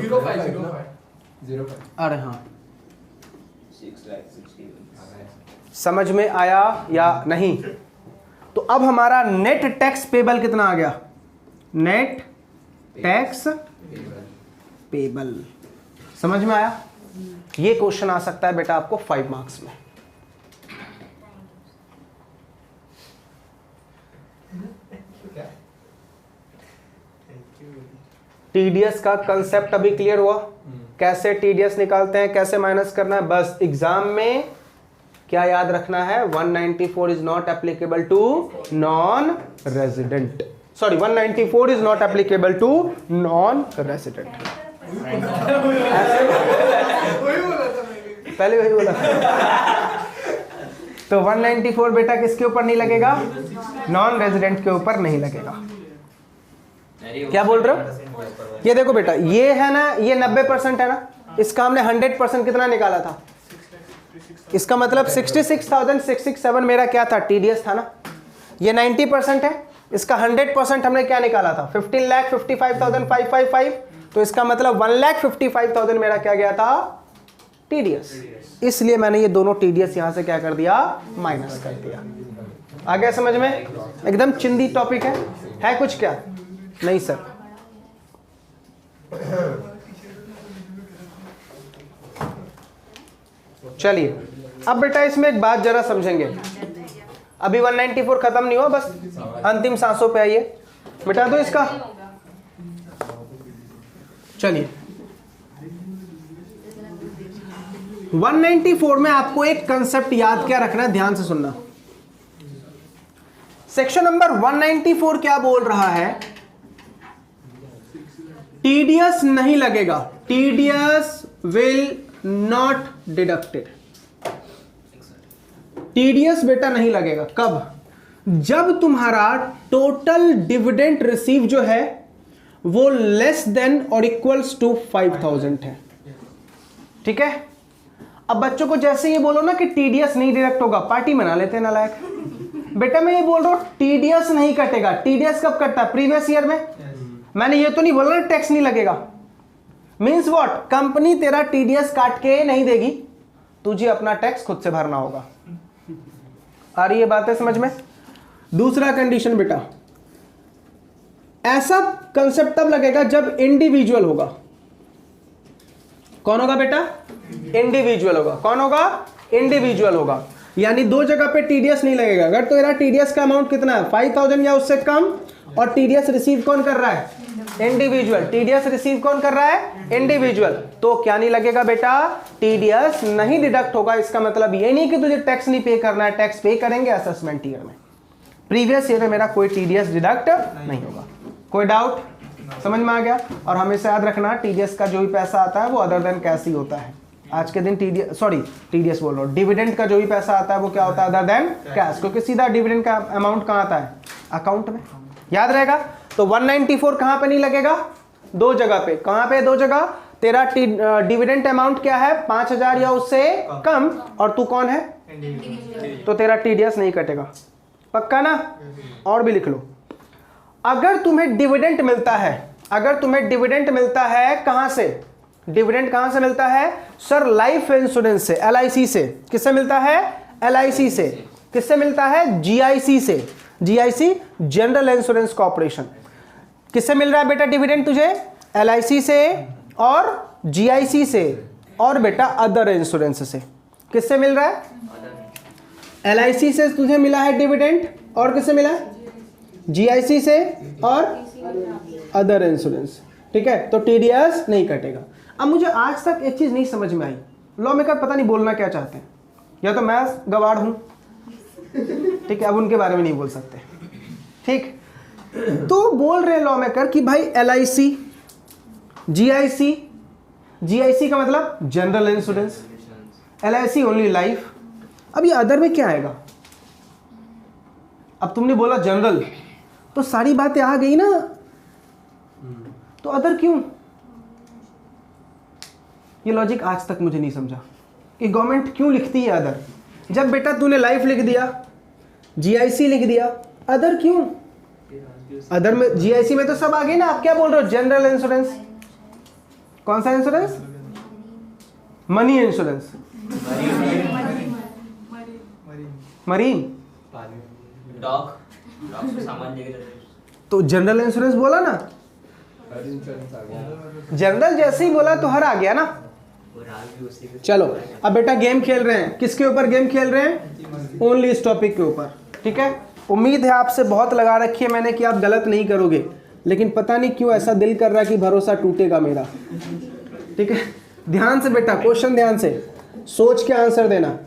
05 अरे हाँ समझ में आया या नहीं? तो अब हमारा नेट टैक्स पेबल कितना आ गया? नेट टैक्स पेबल समझ में आया? ये क्वेश्चन आ सकता है बेटा आपको 5 मार्क्स में। टीडीएस का कंसेप्ट अभी क्लियर हुआ? कैसे टीडीएस निकालते हैं, कैसे माइनस करना है? बस एग्जाम में क्या याद रखना है? 194 is not applicable to non resident. Sorry 194 is not applicable to non resident. पहले वही बोला तो 194 बेटा किसके ऊपर नहीं लगेगा? नॉन रेजिडेंट के ऊपर नहीं लगेगा। क्या बोल रहे हो? ये देखो बेटा ये है ना, ये 90% है ना, इसका हमने 100% कितना निकाला था? इसका मतलब 66,667 मेरा क्या था? टीडीएस था ना। ये 90% है, इसका 100% हमने क्या निकाला था? 15,55,555। तो इसका मतलब 1,55,000 मेरा क्या गया था? टीडीएस। इसलिए मैंने ये दोनों टीडीएस यहां से क्या कर दिया? माइनस कर दिया। आ गया समझ में? एकदम चिंदी टॉपिक है कुछ क्या? नहीं सर। चलिए अब बेटा इसमें एक बात जरा समझेंगे। अभी 194 खत्म नहीं हुआ, बस अंतिम सांसों पे आइए। मिटा दो इसका। चलिए 194 में आपको एक कंसेप्ट याद क्या रखना है, ध्यान से सुनना। सेक्शन नंबर 194 क्या बोल रहा है? टीडीएस नहीं लगेगा। TDS will not deducted. TDS बेटा नहीं लगेगा। कब? जब तुम्हारा टोटल डिविडेंड रिसीव जो है वो लेस देन और इक्वल्स टू 5,000 है। ठीक है। अब बच्चों को जैसे ये बोलो ना कि टीडीएस नहीं डिडक्ट होगा, पार्टी मना लेते हैं नालायक। बेटा मैं ये बोल रहा हूं टीडीएस नहीं कटेगा। टीडीएस कब कटता है? प्रीवियस ईयर में। मैंने ये तो नहीं बोला ना टैक्स नहीं लगेगा। Means what? कंपनी तेरा टीडीएस काट के नहीं देगी, तुझे अपना टैक्स खुद से भरना होगा। आ रही है बातें समझ में? दूसरा कंडीशन बेटा, ऐसा कंसेप्ट तब लगेगा जब इंडिविजुअल होगा। कौन होगा बेटा? इंडिविजुअल होगा। कौन होगा? इंडिविजुअल होगा। यानी दो जगह पे टीडीएस नहीं लगेगा। अगर तो तेरा टीडीएस का अमाउंट कितना है? 5,000 या उससे कम, और टीडीएस रिसीव कौन कर रहा है? इंडिविजुअल। टीडीएस रिसीव कौन कर रहा है? इंडिविजुअल। तो क्या नहीं लगेगा बेटा? टीडीएस नहीं डिडक्ट होगा। इसका मतलब ये नहीं कि तुझे टैक्स नहीं पे करना है, टैक्स पे करेंगे असेसमेंट ईयर में। प्रीवियस ईयर में मेरा कोई टीडीएस डिडक्ट नहीं होगा। कोई डाउट? समझ में आ गया? और हमेशा याद रखना टीडीएस का जो भी पैसा आता है वो अदर देन कैश ही होता है। आज के दिन टीडीएस बोल रहा हूँ, डिविडेंड का जो भी पैसा आता है वो क्या होता है? Other than cash. क्योंकि सीधा डिविडेंड का अमाउंट कहाँ आता है? अकाउंट में। याद रहेगा? तो 194 कहां पे नहीं लगेगा? दो जगह पे। कहां पे? दो जगह। तेरा डिविडेंड अमाउंट क्या है? 5,000 या उससे कम, और तू कौन है? तो तेरा टीडीएस नहीं कटेगा। पक्का ना? और भी लिख लो। अगर तुम्हें डिविडेंड मिलता है, अगर तुम्हें डिविडेंड मिलता है कहां से? डिविडेंड कहां से मिलता है? सर लाइफ इंश्योरेंस से, एलआईसी से। किससे मिलता है? एलआईसी से। किससे मिलता है? जीआईसी से। GIC general insurance corporation. किससे मिल रहा है बेटा डिविडेंड तुझे? एलआईसी से और जीआईसी से, और बेटा अदर इंश्योरेंस से। किससे मिल रहा है? एलआईसी से तुझे मिला है डिविडेंड, और किससे मिला है? जीआईसी से और अदर इंश्योरेंस। ठीक है। तो टीडीएस नहीं कटेगा। अब मुझे आज तक एक चीज नहीं समझ में आई, लॉ मेकर पता नहीं बोलना क्या चाहते हैं, या तो मैं गवाड़ हूं, ठीक है, अब उनके बारे में नहीं बोल सकते। ठीक, तो बोल रहे लॉ मेकर कि भाई एलआईसी, जीआईसी, जीआईसी का मतलब general insurance, LIC only life. अब ये अदर में क्या आएगा? अब तुमने बोला जनरल, तो सारी बातें आ गई ना, तो अदर क्यों? ये लॉजिक आज तक मुझे नहीं समझा कि गवर्नमेंट क्यों लिखती है अदर। जब बेटा तूने लाइफ लिख दिया, जीआईसी लिख दिया, अदर क्यों? अदर में जीआईसी में तो सब आ गए ना। आप क्या बोल रहे हो? जनरल इंश्योरेंस, कौन सा insurance? Money insurance, marine, dog से सामान लेके जाते हैं। तो जनरल इंश्योरेंस बोला ना, हर इंश्योरेंस आ गया। जनरल जैसे ही बोला तो हर आ गया ना। और राज भी उसी के चलो अब बेटा गेम खेल रहे हैं, किसके ऊपर गेम खेल रहे हैं? ओनली इस टॉपिक के ऊपर, ठीक है। उम्मीद है आपसे बहुत लगा रखी है मैंने कि आप गलत नहीं करोगे, लेकिन पता नहीं क्यों ऐसा दिल कर रहा है कि भरोसा टूटेगा मेरा, ठीक है। ध्यान से बेटा, क्वेश्चन ध्यान से सोच के आंसर देना।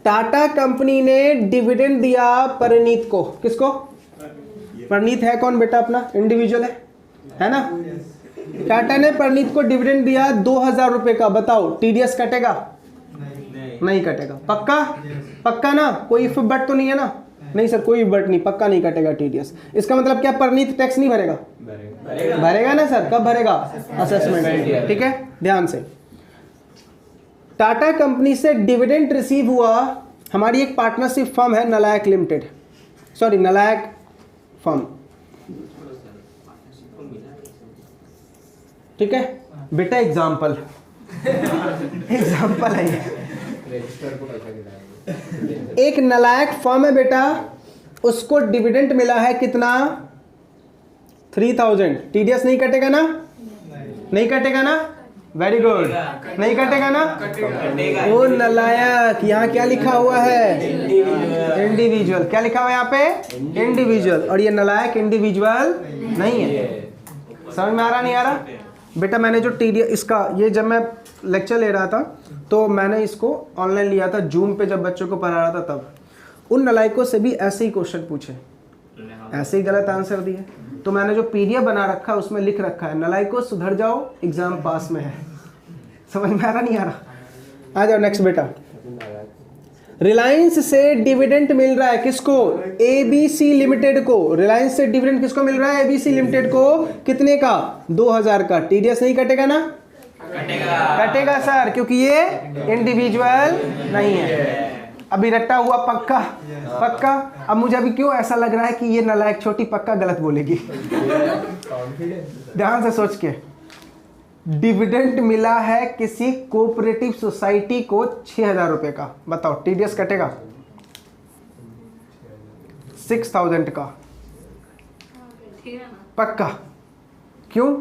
टाटा कंपनी ने डिविडेंड दिया परिणीत को, किसको? परिणीत है कौन बेटा? अपना इंडिविजुअल है ना। टाटा ने परिणीत को डिविडेंड दिया 2000 रुपए का, बताओ टीडीएस कटेगा? नहीं कटेगा। पक्का? पक्का ना, कोई इफ बट तो नहीं है ना? नहीं सर कोई बट नहीं, पक्का नहीं कटेगा टीडीएस। इसका मतलब क्या परिणीत टैक्स नहीं भरेगा? भरेगा ना सर। कब भरेगा? असेसमेंट, ठीक है। ध्यान से, टाटा कंपनी से डिविडेंड रिसीव हुआ, हमारी एक पार्टनरशिप फर्म है नलायक लिमिटेड, सॉरी नलायक फर्म, ठीक है बेटा। एग्जाम्पल एग्जाम्पल है ये। रजिस्टर को पैसा गिराएंगे। एक नलायक फर्म है बेटा, उसको डिविडेंड मिला है कितना? 3000। टीडीएस नहीं कटेगा ना? नहीं कटेगा ना? वेरी गुड, नहीं कटेगा ना? वो नलायक, यहाँ क्या लिखा हुआ है? इंडिविजुअल। क्या लिखा हुआ है यहाँ पे? इंडिविजुअल। और ये नलायक इंडिविजुअल नहीं है। समझ में आ रहा नहीं आ रहा बेटा? मैंने जो टीडीएस इसका, ये जब मैं लेक्चर ले रहा था तो मैंने इसको ऑनलाइन लिया था, जूम पे जब बच्चों को पढ़ा रहा था तब। उन नलायकों से भी ऐसे ही क्वेश्चन पूछे, ऐसे ही गलत आंसर दिए। तो मैंने जो पीडीएफ बना रखा है उसमें लिख रखा है नलायकों सुधर जाओ, एग्जाम पास में है। समझ में आ रहा नहीं आ रहा? आ जाओ नेक्स्ट बेटा। रिलायंस से डिविडेंड मिल रहा है किसको? एबीसी लिमिटेड को। रिलायंस से डिविडेंड किसको मिल रहा है? एबीसी लिमिटेड को। कितने का? 2000 का। टीडीएस नहीं कटेगा ना? कटेगा, कटेगा सर, क्योंकि ये इंडिविजुअल नहीं है। अभी रट्टा हुआ पक्का? पक्का। अब मुझे अभी क्यों ऐसा लग रहा है कि ये नालायक छोटी पक्का गलत बोलेगी? ध्यान से सोच के, डिविडेंड मिला है किसी कोऑपरेटिव सोसाइटी को 6000 रुपए का, बताओ टीडीएस कटेगा? 6000 का पक्का। क्यों?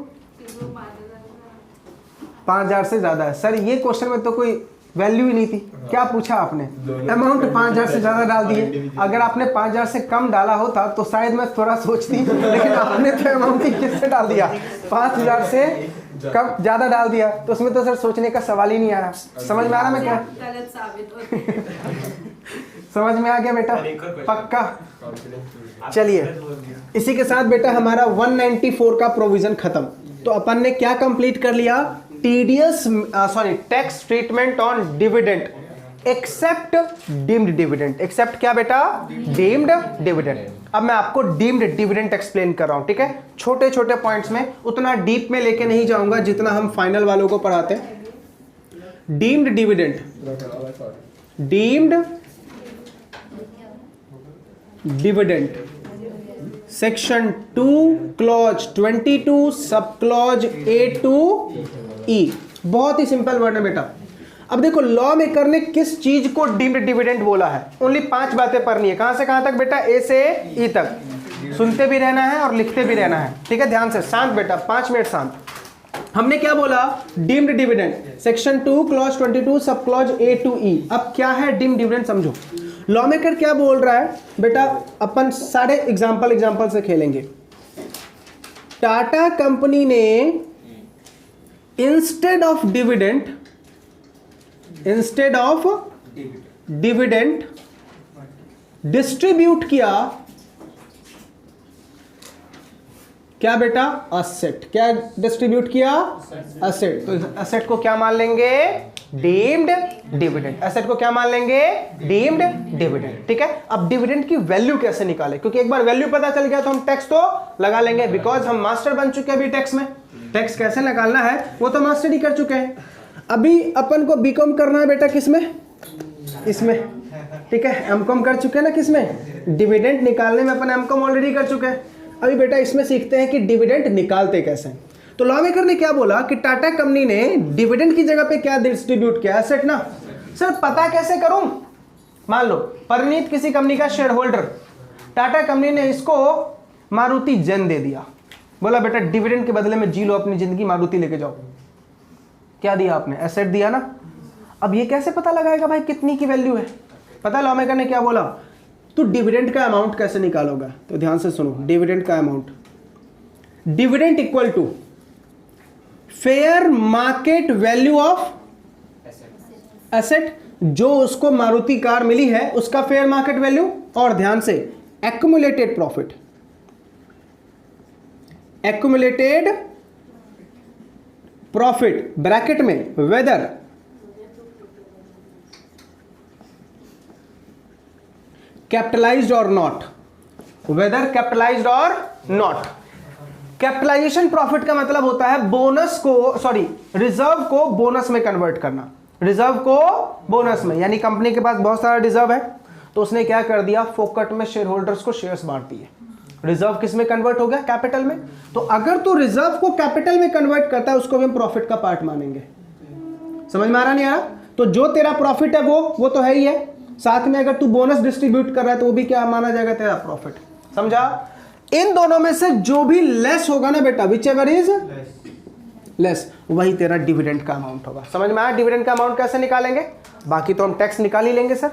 5000 से ज्यादा है सर। ये क्वेश्चन में तो कोई वैल्यू ही नहीं थी। क्या पूछा आपने? अमाउंट 5000 से ज्यादा डाल दिए। अगर आपने 5000 से कम डाला होता तो शायद मैं थोड़ा सोचती, लेकिन आपने तो अमाउंट ही किससे डाल दिया? 5000 से कम ज्यादा डाल दिया, तो उसमें तो सर सोचने का सवाल ही नहीं आ रहा। समझ में आ रहा मैं क्या? गलत साबित होती समझ में आ गया बेटा? पक्का। चलिए, इसी के साथ बेटा हमारा 194 का प्रोविजन खत्म। तो अपन ने क्या कंप्लीट कर लिया? TDS tax treatment on dividend except deemed dividend. Except क्या बेटा? Deemed dividend. अब मैं आपको डीम्ड डिविडेंड एक्सप्लेन कर रहा हूं, ठीक है? छोटे छोटे पॉइंट्स में, उतना डीप में लेके नहीं जाऊंगा जितना हम फाइनल वालों को पढ़ाते हैं। Deemed dividend, deemed dividend, section 2 clause 22 sub clause A to E। बहुत ही सिंपल वर्ड है बेटा। अब देखो, लॉ मेकर ने किस चीज को डीम्ड डिविडेंड बोला है? ओनली 5 बातें पढ़नी है। कहां से कहां तक बेटा? ए से ई तक। सुनते भी रहना है और लिखते भी रहना है, ठीक है? ध्यान से, शांत बेटा, 5 मिनट शांत। हमने क्या बोला? Deemed dividend, section 2 clause 22 sub clause A to E। अब क्या है डीम्ड डिविडेंड समझो। लॉ मेकर क्या बोल रहा है बेटा? अपन सारे एग्जांपल से खेलेंगे। टाटा कंपनी ने इंस्टेड ऑफ डिविडेंड डिस्ट्रीब्यूट किया क्या बेटा? असेट। क्या डिस्ट्रीब्यूट किया? असेट। तो असेट को क्या मान लेंगे? Deemed dividend. एसेट को क्या मान लेंगे? Deemed dividend. ठीक है, अब डिविडेंड की वैल्यू कैसे निकाले, क्योंकि एक बार वैल्यू पता चल गया तो हम टैक्स तो लगा लेंगे, बिकॉज हम मास्टर बन चुके हैं अभी टैक्स में। टैक्स कैसे निकालना है वो तो मास्टर ही कर चुके हैं। अभी अपन को बीकॉम करना है बेटा, किसमें? इसमें। ठीक है, एमकॉम कर चुके हैं ना, किसमें? डिविडेंड निकालने में अपन एमकॉम ऑलरेडी कर चुके हैं। अभी बेटा इसमें सीखते हैं कि डिविडेंड निकालते कैसे। तो लॉ मेकर ने क्या बोला कि टाटा कंपनी ने डिविडेंड की जगह पे क्या डिस्ट्रीब्यूट किया? एसेट ना। सर पता कैसे करूं? मान लो परनीत किसी कंपनी का शेयर होल्डर, टाटा कंपनी ने इसको मारुति जेन दे दिया, बोला बेटा डिविडेंड के बदले में जी लो अपनी जिंदगी, मारुति लेके जाओ। क्या दिया आपने? एसेट दिया ना। अब ये कैसे पता लगाएगा भाई कितनी की वैल्यू है? पता लॉ मेकर ने क्या बोला? तो डिविडेंड का अमाउंट कैसे निकालोगा? तो ध्यान से सुनो, डिविडेंड का amount, dividend equal to fair market value of asset, जो उसको मारुति कार मिली है उसका फेयर मार्केट वैल्यू, और ध्यान से accumulated profit, accumulated profit bracket में वेदर कैपिटलाइज्ड और नॉट, वेदर कैपिटलाइज्ड और नॉट। कैपिटलाइजेशन प्रॉफिट का मतलब होता है बोनस को, सॉरी रिजर्व को बोनस में कन्वर्ट करना, रिजर्व को बोनस में। यानी कंपनी के पास बहुत सारा रिजर्व है तो उसने क्या कर दिया, फोकट में शेयर होल्डर्स को शेयर्स बांट दिए। रिजर्व किस में कन्वर्ट हो गया? कैपिटल में। तो अगर तू रिजर्व को कैपिटल में कन्वर्ट करता है उसको भी हम प्रॉफिट का पार्ट मानेंगे। समझ में आ रहा नहीं आ रहा? तो जो तेरा प्रॉफिट है वो तो है ही है, साथ में अगर तू बोनस डिस्ट्रीब्यूट कर रहा है तो वो भी क्या माना जाएगा? तेरा प्रॉफिट। समझा? इन दोनों में से जो भी लेस होगा ना बेटा, विच एवर इज लेस, वही तेरा डिविडेंड का अमाउंट होगा। समझ में आया? डिविडेंड का अमाउंट कैसे निकालेंगे? बाकी तो हम टैक्स निकाल ही लेंगे सर।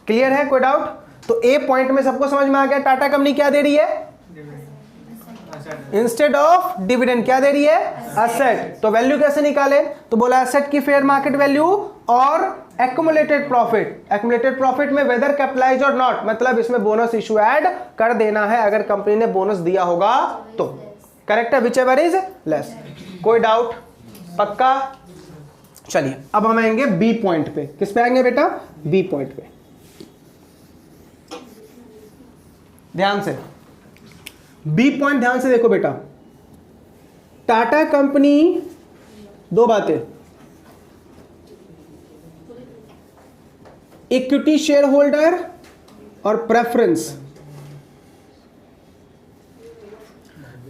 क्लियर है? कोई डाउट? तो ए पॉइंट में सबको समझ में आ गया टाटा कंपनी क्या दे रही है? इंस्टेड ऑफ डिविडेंड क्या दे रही है? एसेट। तो वैल्यू कैसे निकाले? तो बोला एसेट की फेयर मार्केट वैल्यू और एक्युमुलेटेड प्रॉफिट। एक्युमुलेटेड प्रॉफिट में वेदर कैपिटलाइज और नॉट, मतलब इसमें बोनस इशू ऐड कर देना है अगर कंपनी ने बोनस दिया होगा तो। करेक्ट है? Which ever is less. कोई डाउट? पक्का? चलिए अब हम आएंगे बी पॉइंट पे। किस पे आएंगे बेटा? बी पॉइंट पे। ध्यान से बी पॉइंट ध्यान से देखो बेटा। टाटा कंपनी, दो बातें, इक्विटी शेयर होल्डर और प्रेफरेंस।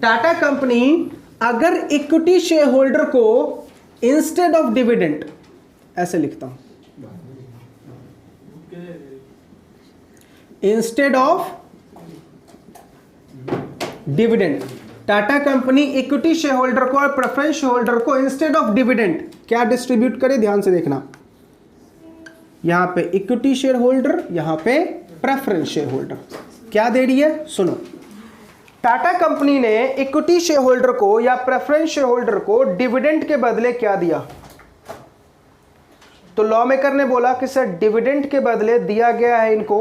टाटा कंपनी अगर इक्विटी शेयर होल्डर को इंस्टेड ऑफ डिविडेंड, ऐसे लिखता हूं, instead of dividend, Tata company equity share holder को और प्रेफरेंस शेयर होल्डर को इंस्टेड ऑफ डिविडेंड क्या डिस्ट्रीब्यूट करे? ध्यान से देखना, यहां पे इक्विटी शेयर होल्डर, यहां पे प्रेफरेंस शेयर होल्डर। क्या दे रही है? सुनो, टाटा कंपनी ने इक्विटी शेयर होल्डर को या प्रेफरेंस शेयर होल्डर को डिविडेंड के बदले क्या दिया? तो लॉ मेकर ने बोला कि सर डिविडेंड के बदले दिया गया है इनको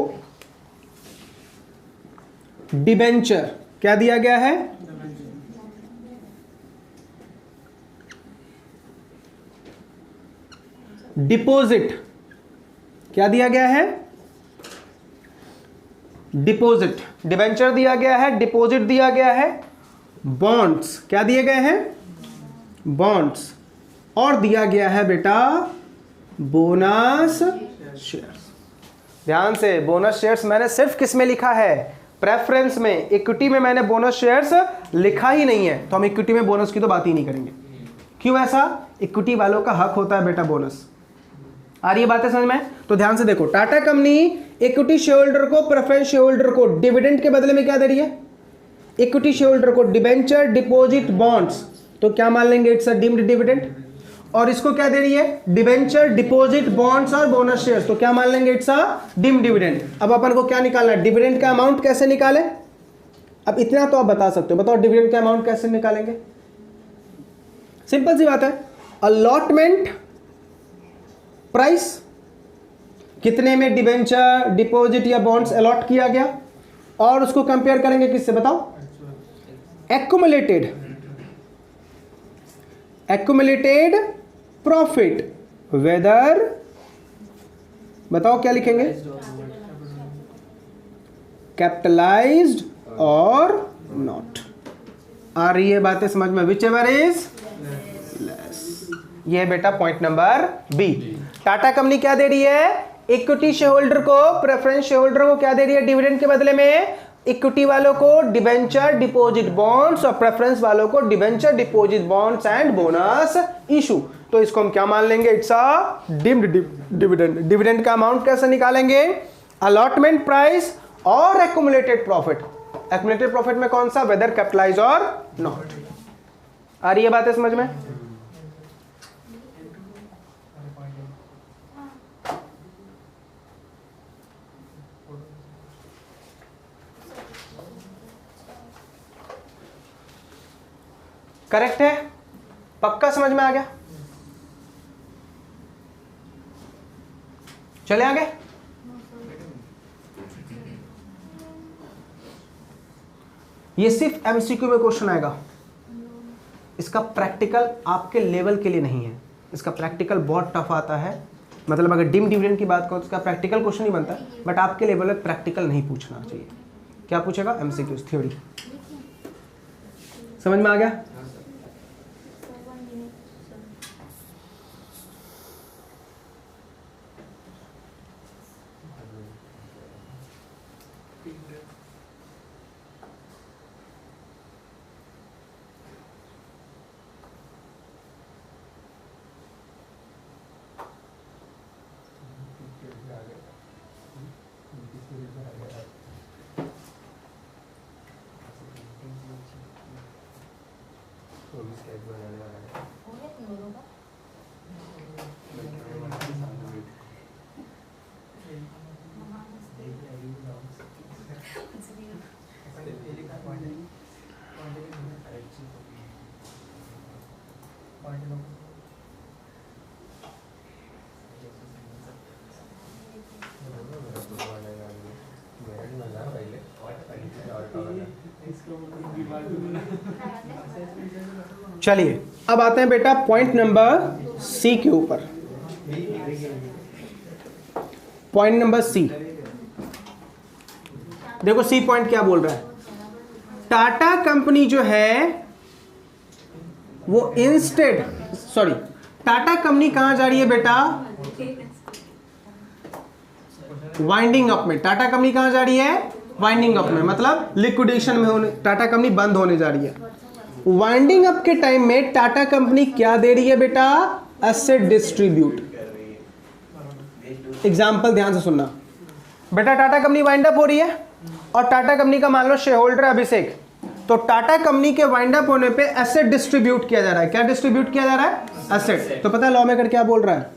डिबेंचर। क्या दिया गया है? डिपॉजिट। क्या दिया गया है? डिपॉजिट। डिबेंचर दिया गया है, डिपॉजिट दिया गया है, बॉन्ड्स। क्या दिए गए हैं? बॉन्ड्स। और दिया गया है बेटा बोनस शेयर्स। ध्यान से, बोनस शेयर्स मैंने सिर्फ किस में लिखा है? प्रेफरेंस में। इक्विटी में मैंने बोनस शेयर्स लिखा ही नहीं है, तो हम इक्विटी में बोनस की तो बात ही नहीं करेंगे। क्यों ऐसा? इक्विटी वालों का हक होता है बेटा बोनस। आ रही है बातें समझ में? तो ध्यान से देखो, Tata company equity share holder को, प्रेफरेंस शेयर होल्डर को डिविडेंड के बदले में क्या दे रही है? इक्विटी शेयर होल्डर को डिबेंचर, डिपॉजिट, बॉन्ड्स। तो क्या मान लेंगे? It's a deemed dividend. और इसको क्या दे रही है? डिबेंचर, डिपॉजिट, बॉन्ड्स और बोनस शेयर्स। तो क्या मान लेंगे? It's a deemed dividend. अब अपन को क्या निकालना है? डिविडेंड का अमाउंट कैसे निकाले? अब इतना तो आप बता सकते हो, बताओ डिविडेंड का अमाउंट कैसे निकालेंगे? सिंपल सी बात है, अलॉटमेंट प्राइस, कितने में डिबेंचर, डिपॉजिट या बॉन्ड्स अलॉट किया गया, और उसको कंपेयर करेंगे किससे? बताओ। एक्युमुलेटेड प्रॉफिट वेदर, बताओ क्या लिखेंगे, कैपिटलाइज्ड और नॉट। आ रही है बातें समझ में? Whichever is less. ये बेटा point number B. Tata company क्या दे रही है? इक्विटी शेयर होल्डर को, प्रेफरेंस शेयर होल्डर को क्या दे रही है डिविडेंड के बदले में? इक्विटी वालों को डिबेंचर डिपॉजिट बॉन्ड्स और प्रेफरेंस वालों को debenture deposit bonds and bonus issue. तो इसको हम क्या मान लेंगे? It's a deemed dividend. Dividend का अमाउंट कैसे निकालेंगे? अलॉटमेंट प्राइस और एक्युमुलेटेड प्रॉफिट। एक्युमुलेटेड प्रॉफिट में कौन सा? वेदर कैपिटलाइज और नॉट। आ रही है बातें समझ में? करेक्ट है? पक्का समझ में आ गया? चले आगे। ये सिर्फ एमसीक्यू में क्वेश्चन आएगा, इसका प्रैक्टिकल आपके लेवल के लिए नहीं है। इसका प्रैक्टिकल बहुत टफ आता है। मतलब अगर डिम डिविडेंड की बात करो तो इसका प्रैक्टिकल क्वेश्चन नहीं बनता, बट आपके लेवल में प्रैक्टिकल नहीं पूछना चाहिए। क्या पूछेगा? MCQs, theory. समझ में आ गया? चलिए अब आते हैं बेटा पॉइंट नंबर सी के ऊपर। पॉइंट नंबर सी, देखो सी पॉइंट क्या बोल रहा है। टाटा कंपनी जो है वो इंस्टेड, सॉरी, टाटा कंपनी कहां जा रही है बेटा? वाइंडिंग अप में। टाटा कंपनी कहां जा रही है? वाइंडिंग अप में, मतलब लिक्विडेशन में होने, टाटा कंपनी बंद होने जा रही है। वाइंडिंग अप के टाइम में टाटा कंपनी क्या दे रही है बेटा? Asset distribute. एग्जांपल ध्यान से सुनना बेटा। टाटा कंपनी वाइंड अप हो रही है और टाटा कंपनी का मान लो शेयर होल्डर अभिषेक। तो टाटा कंपनी के वाइंड अप होने पे एसेट डिस्ट्रीब्यूट किया जा रहा है। क्या डिस्ट्रीब्यूट किया जा रहा है? एसेट। तो पता है लॉ मेकर क्या बोल रहा है?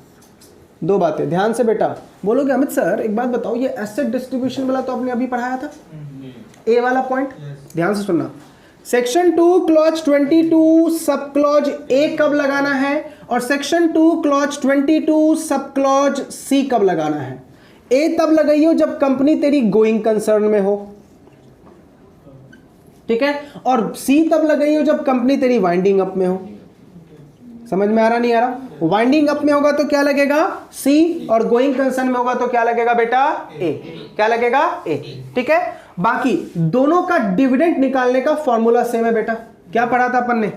दो बातें, ध्यान से बेटा बोलोगे। अमित सर एक बात बताओ, ये एसेट डिस्ट्रीब्यूशन वाला तो आपने अभी पढ़ाया था, ए वाला पॉइंट। ध्यान से सुनना, section 2 clause 22 sub clause A कब लगाना है और section 2 clause 22 sub clause C कब लगाना है? ए तब लगाइयो जब कंपनी तेरी गोइंग कंसर्न में हो, ठीक है, और सी तब लगाइयो जब कंपनी तेरी वाइंडिंग अप में हो। समझ में आ रहा नहीं आ रहा? वाइंडिंग अप में होगा तो क्या लगेगा? सी, और गोइंग कंसर्न में होगा तो क्या लगेगा बेटा? ए। क्या लगेगा? ए। ठीक है। बाकी दोनों का डिविडेंड निकालने का फॉर्मूला सेम है बेटा। क्या पढ़ा था अपन ने?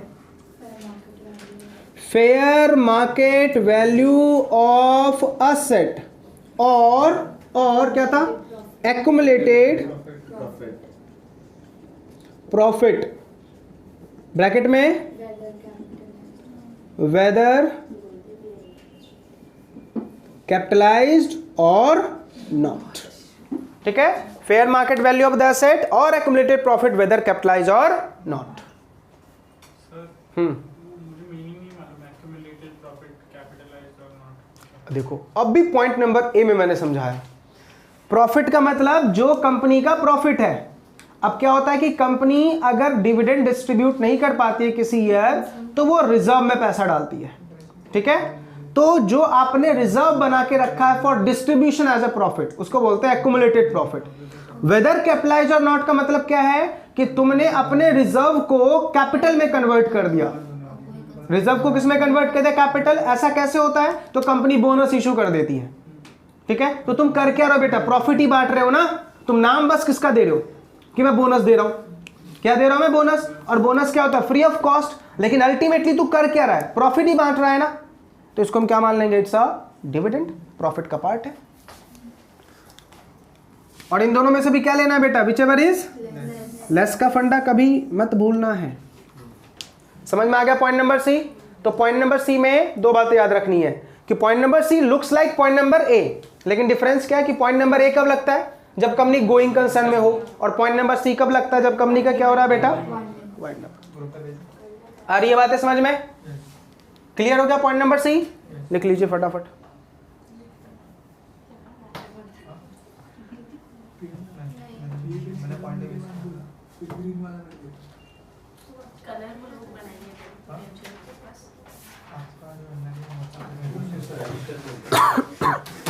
Fair market value of asset और क्या था? एक्युमुलेटेड प्रॉफिट, ब्रैकेट में वेदर कैपिटलाइज्ड और नॉट। ठीक है, fair market value of the asset और एक्युमुलेटेड प्रॉफिट वेदर कैपिटलाइज और नॉट। देखो अब भी पॉइंट नंबर ए में मैंने समझाया। प्रॉफिट का मतलब जो कंपनी का प्रॉफिट है। अब क्या होता है कि कंपनी अगर डिविडेंड डिस्ट्रीब्यूट नहीं कर पाती है किसी ईयर तो वो रिजर्व में पैसा डालती है। ठीक है, तो जो आपने रिजर्व बना के रखा है for distribution as a profit उसको बोलते हैं एक्युमुलेटेड प्रॉफिट। वेदर कैपिटलाइज और नॉट का मतलब क्या है कि तुमने अपने रिजर्व को कैपिटल में कन्वर्ट कर दिया। रिजर्व को किसमें कन्वर्ट करते हैं? कैपिटल। ऐसा कैसे होता है? तो कंपनी बोनस इशू कर देती है, ठीक है। तो तुम कर क्या रहे हो बेटा? प्रॉफिट ही बांट रहे हो ना, तुम नाम बस किसका दे रहे हो कि मैं बोनस दे रहा हूं। क्या दे रहा हूं मैं? बोनस। और बोनस क्या होता है? Free of cost. लेकिन अल्टीमेटली तू कर क्या रहा है? प्रॉफिट ही बांट रहा है ना, तो इसको हम क्या मान लेंगे? इट्स अ डिविडेंड, प्रॉफिट का पार्ट है। और इन दोनों में से भी क्या लेना है बेटा? विच एवर इज लेस का फंडा कभी मत भूलना है। समझ में आ गया पॉइंट नंबर सी? तो पॉइंट नंबर सी में दो बातें याद रखनी है कि point number C looks like point number A, लेकिन डिफरेंस क्या है कि पॉइंट नंबर ए कब लगता है? जब कंपनी गोइंग कंसर्न में हो, और पॉइंट नंबर सी कब लगता है? जब कंपनी का क्या हो रहा है बेटा? Wind up. आ रही है बातें समझ में? क्लियर हो गया पॉइंट नंबर सी? लिख लीजिए फटाफट।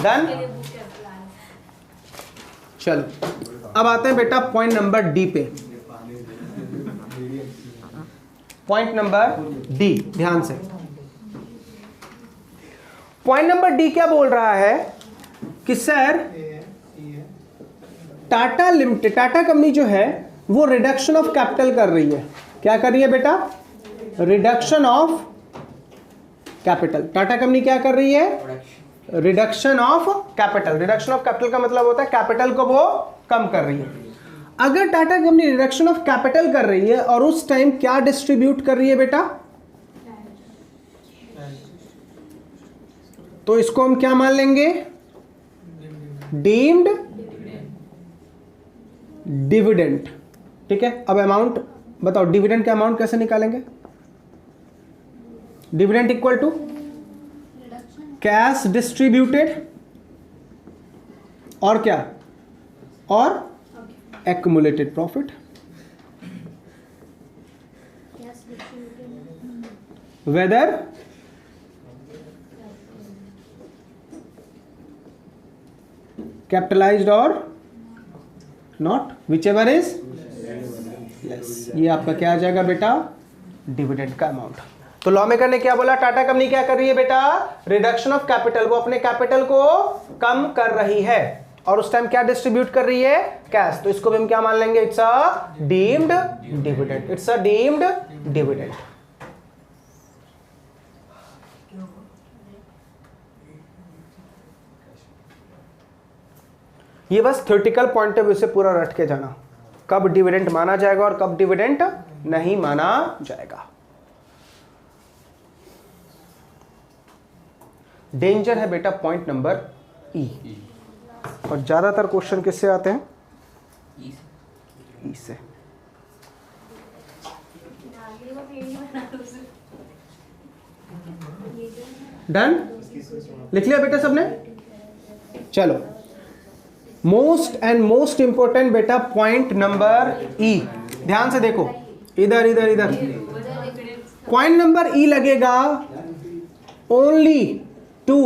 डन। चलो अब आते हैं बेटा पॉइंट नंबर डी पे। पॉइंट नंबर डी, ध्यान से। पॉइंट नंबर डी क्या बोल रहा है कि sir Tata limited, Tata company जो है वो रिडक्शन ऑफ कैपिटल कर रही है। क्या कर रही है बेटा? Reduction of capital. Tata company क्या कर रही है? Reduction of capital. Reduction of capital का मतलब होता है कैपिटल को वो कम कर रही है। अगर Tata company reduction of capital कर रही है और उस टाइम क्या डिस्ट्रीब्यूट कर रही है बेटा? तो इसको हम क्या मान लेंगे? डीम्ड डिविडेंड, ठीक है। अब अमाउंट बताओ, डिविडेंड का अमाउंट कैसे निकालेंगे? Dividend equal to cash distributed और क्या? और एक्युमुलेटेड प्रॉफिट। वेदर कैपिटलाइज्ड और not, whichever is less. ये आपका क्या आ जाएगा बेटा? डिविडेंड का अमाउंट। तो लॉमेकर ने क्या बोला? टाटा कंपनी क्या कर रही है बेटा? रिडक्शन ऑफ कैपिटल, वो अपने कैपिटल को कम कर रही है और उस टाइम क्या डिस्ट्रीब्यूट कर रही है? कैश। तो इसको भी हम क्या मान लेंगे? It's a deemed dividend. It's a deemed dividend. ये बस थ्योरेटिकल पॉइंट ऑफ व्यू से पूरा रट के जाना, कब डिविडेंड माना जाएगा और कब डिविडेंड नहीं माना जाएगा। डेंजर है बेटा पॉइंट नंबर ई। और ज्यादातर क्वेश्चन किससे आते हैं? ई से। डन? लिख लिया बेटा सबने? चलो मोस्ट एंड मोस्ट इंपॉर्टेंट बेटा पॉइंट नंबर ई, ध्यान से देखो, इधर इधर इधर। पॉइंट नंबर ई लगेगा only to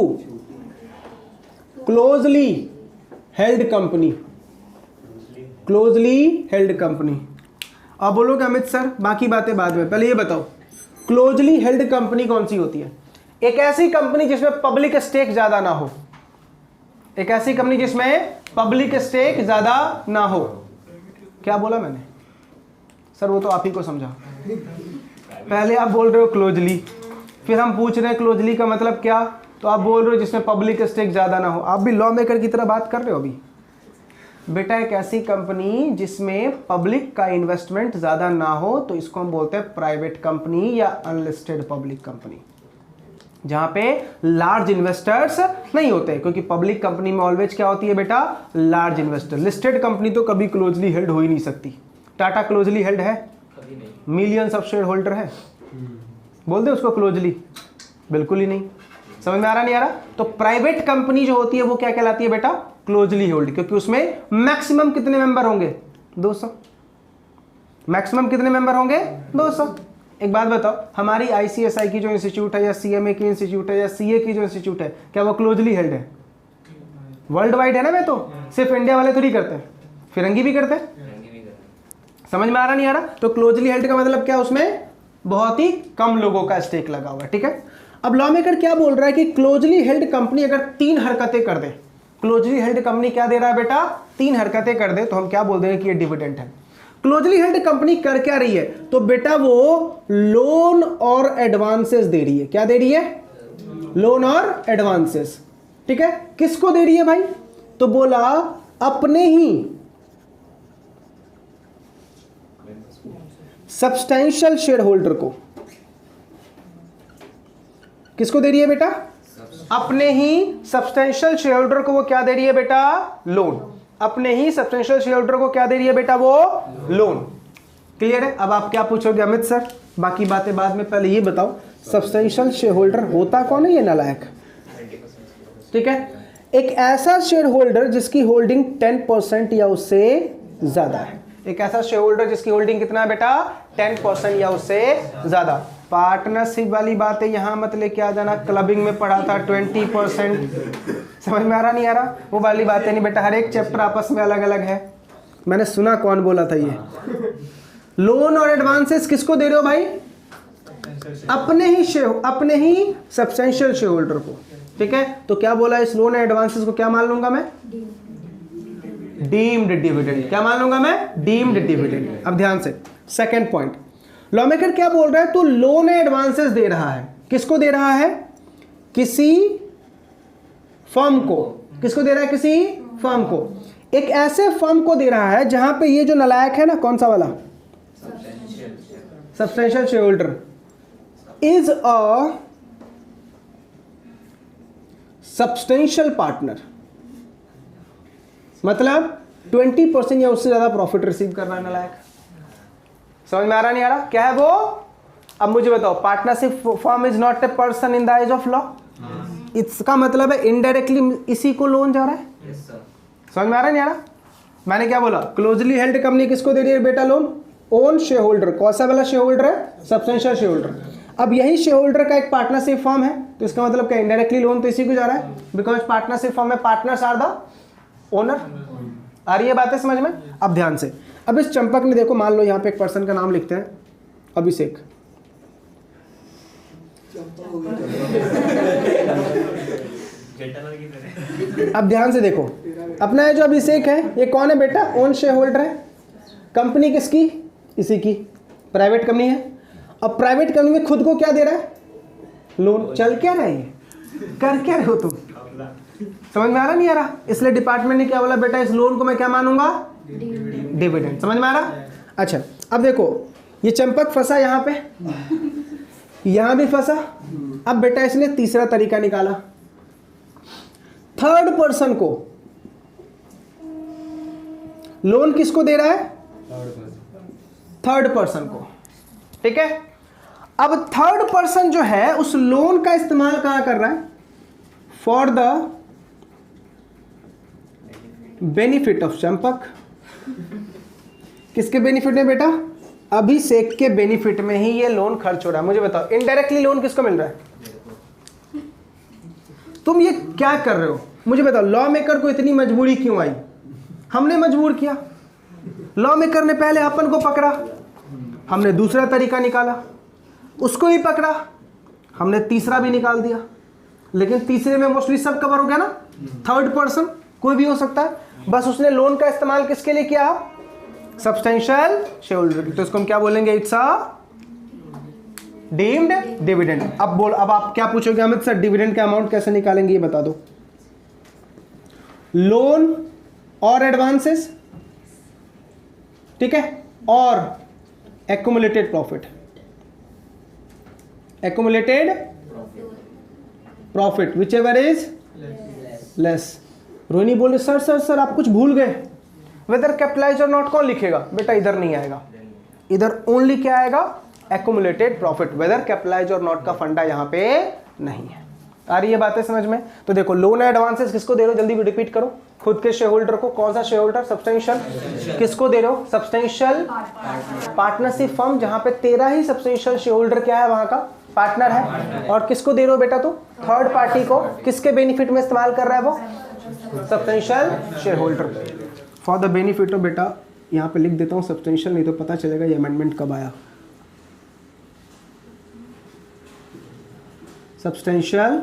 closely held company. Closely held company. अब बोलोगे अमित सर बाकी बातें बाद में, पहले ये बताओ क्लोजली हेल्ड कंपनी कौन सी होती है? एक ऐसी कंपनी जिसमें पब्लिक स्टेक ज्यादा ना हो। एक ऐसी कंपनी जिसमें पब्लिक स्टेक ज्यादा ना हो। क्या बोला मैंने सर? वो तो आप ही को समझा। पहले आप बोल रहे हो क्लोजली, फिर हम पूछ रहे हैं क्लोजली का मतलब क्या, तो आप बोल रहे हो जिसमें पब्लिक स्टेक ज्यादा ना हो। आप भी लॉ मेकर की तरह बात कर रहे हो अभी। बेटा एक ऐसी कंपनी जिसमें पब्लिक का इन्वेस्टमेंट ज्यादा ना हो तो इसको हम बोलते हैं प्राइवेट कंपनी या अनलिस्टेड पब्लिक कंपनी, जहां पे लार्ज इन्वेस्टर्स नहीं होते, क्योंकि पब्लिक कंपनी में ऑलवेज क्या होती है बेटा? Large investor. लिस्टेड कंपनी तो कभी क्लोजली हेल्ड हो ही नहीं सकती। टाटा क्लोजली हेल्ड है? मिलियंस ऑफ शेयर होल्डर है, बोल दे उसको क्लोजली? बिल्कुल ही नहीं। समझ में आ रहा नहीं आ रहा? तो प्राइवेट कंपनी जो होती है वो क्या कहलाती है बेटा? क्लोजली होल्ड, क्योंकि उसमें मैक्सिमम कितने मेंबर होंगे? 200। मैक्सिमम कितने मेंबर होंगे? 200। एक बात बताओ, हमारी आईसीएसआई की जो इंस्टीट्यूट है या सीएमए की इंस्टीट्यूट है या सीए की जो इंस्टीट्यूट है, क्या वो क्लोजली हेल्ड है? वर्ल्ड वाइड है ना। मैं तो सिर्फ इंडिया वाले थोड़ी करते हैं, फिरंगी भी करते हैं। समझ में आ रहा नहीं आ रहा? तो क्लोजली हेल्ड का मतलब क्या? उसमें बहुत ही कम लोगों का स्टेक लगा हुआ है, ठीक है। अब लॉ मेकर क्या बोल रहा है कि क्लोजली हेल्ड कंपनी अगर 3 हरकतें कर दे, क्लोजली हेल्ड कंपनी क्या दे रहा है बेटा, 3 हरकतें कर दे, तो हम क्या बोल देंगे कि ये डिविडेंड है। क्लोजली हेल्ड कंपनी कर क्या रही है, तो बेटा वो लोन और एडवांसेस दे रही है। क्या दे रही है, लोन और एडवांसेस, ठीक है। किसको दे रही है भाई, तो बोला अपने ही सब्सटेंशियल शेयर होल्डर को। किसको दे रही है बेटा, अपने ही सब्सटेंशियल शेयर होल्डर को वो क्या दे रही है बेटा, लोन। अपने ही सब्सटेंशियल शेयर होल्डर को क्या दे रही है बेटा, वो लोन। क्लियर है। अब आप क्या पूछोगे अमित सर, बाकी बातें बाद में, पहले ये बताओ सब्सटेंशियल शेयर होल्डर होता कौन है, ये नालायक, ठीक है। एक ऐसा शेयर होल्डर जिसकी होल्डिंग 10% या उससे ज्यादा है। एक ऐसा शेयर होल्डर जिसकी होल्डिंग कितना है बेटा, 10% या उससे ज्यादा। पार्टनरशिप वाली बात है यहां मत लेके आ जाना, क्लबिंग में पढ़ा था 20%, समझ में आ रहा नहीं आ रहा, वो वाली बातें नहीं बेटा, हर एक चैप्टर आपस में अलग अलग है। मैंने सुना कौन बोला था ये। लोन और एडवांसेस किसको दे रहे हो भाई, अपने ही सब्सटेंशियल शेयर होल्डर को, ठीक है। तो क्या बोला, इस लोन और एडवांसेस को क्या मान लूंगा मैं, डीम्ड डिविडेंड। क्या मान लूंगा मैं, डीम्ड डिविडेंड। अब ध्यान से सेकंड पॉइंट, लॉ मेकर क्या बोल रहा है, तो लोन एडवांसेस दे रहा है, किसको दे रहा है, किसी फर्म को। किसको दे रहा है, किसी फर्म को। एक ऐसे फर्म को दे रहा है जहां पे ये जो नालायक है ना, कौन सा वाला, substantial share holder is a substantial partner, मतलब 20% या उससे ज्यादा प्रॉफिट रिसीव कर रहा है नालायक। समझ में आ रहा नहीं आ रहा, क्या है वो। अब मुझे बताओ, partnership firm is not a person in the eyes of law. इसका मतलब है इनडायरेक्टली इसी को लोन जा रहा है। समझ में आ रहा नहीं आ रहा, मैंने क्या बोला, क्लोजली हेल्ड कंपनी किसको दे रही है बेटा, लोन, ओन शेयर होल्डर। कौन सा वाला शेयर होल्डर है, सब्सटेंशियल शेयर होल्डर। अब यही शेयर होल्डर का एक पार्टनरशिप फर्म है, तो इसका मतलब क्या, इनडायरेक्टली लोन तो इसी को जा रहा है, बिकॉज पार्टनरशिप फर्म में पार्टनर्स आर द ओनर। आ रही है बातें समझ में। अब ध्यान से, अब इस चंपक ने देखो, मान लो यहाँ पे एक पर्सन का नाम लिखते हैं, अभिषेक। अब ध्यान से देखो, अपना ये जो अभिषेक है, ये कौन है बेटा, ओन शेयर होल्डर है। कंपनी किसकी, इसी की, प्राइवेट कंपनी है। अब प्राइवेट कंपनी में खुद को क्या दे रहा है, लोन। चल क्या रहा है, कर क्या रहे हो तुम, समझ में आ रहा नहीं आ रहा। इसलिए डिपार्टमेंट ने क्या बोला बेटा, इस लोन को मैं क्या मानूंगा, डिविडेंड। समझ में आ रहा। अच्छा अब देखो, ये चंपक फंसा यहां पे, यहां भी फंसा। अब बेटा इसने तीसरा तरीका निकाला, थर्ड पर्सन को लोन किसको दे रहा है, थर्ड पर्सन को, ठीक है। अब थर्ड पर्सन जो है उस लोन का इस्तेमाल कहां कर रहा है, for the benefit of Champak. किसके बेनिफिट में बेटा, अभिषेक के बेनिफिट में ही ये लोन खर्च हो रहा है। मुझे बताओ, इनडायरेक्टली लोन किसको मिल रहा है, तुम ये क्या कर रहे हो, मुझे बताओ। लॉ मेकर को इतनी मजबूरी क्यों आई, हमने मजबूर किया। लॉ मेकर ने पहले अपन को पकड़ा, हमने दूसरा तरीका निकाला, उसको ही पकड़ा, हमने तीसरा भी निकाल दिया। लेकिन तीसरे में मोस्टली सब कवर हो गया ना, थर्ड पर्सन कोई भी हो सकता है। बस उसने लोन का इस्तेमाल किसके लिए किया, सब्सटेंशियल शेयर होल्डर। तो इसको हम क्या बोलेंगे, इट्स अ डीम्ड डिविडेंड। अब बोल, अब आप क्या पूछोगे अमित सर, डिविडेंड का अमाउंट कैसे निकालेंगे ये बता दो। लोन और एडवांसेस, ठीक है, और accumulated profit, accumulated profit whichever is less. Rohini बोल रही सर सर सर आप कुछ भूल गए, वेदर कैपिटलाइज और नॉट कौन लिखेगा बेटा, इधर नहीं आएगा, इधर ओनली क्या आएगा, एक्युमुलेटेड प्रॉफिट। वेदर कैपिटलाइज और नॉट का फंडा यहां पे नहीं है। आ रही है बातें समझ में। तो देखो, लोन एडवांसेस किसको दे रहे हो, जल्दी रिपीट करो, खुद के शेयर होल्डर को। कौन सा शेयर होल्डर, सब्सटेंशियल। किसको दे रहे हो, सब्सटेंशियल पार्टनरशिप फर्म, जहां पे तेरा ही सब्सटेंशियल शेयर होल्डर क्या है, वहां का पार्टनर है। और किसको दे रहे हो बेटा, तो थर्ड पार्टी को। किसके बेनिफिट में इस्तेमाल कर रहा है वो, substantial share holder. For the benefit of, बेटा यहाँ पे लिख देता हूँ सब्सटेंशियल, नहीं तो पता चलेगा ये अमेंडमेंट कब आया। सब्सटेंशियल।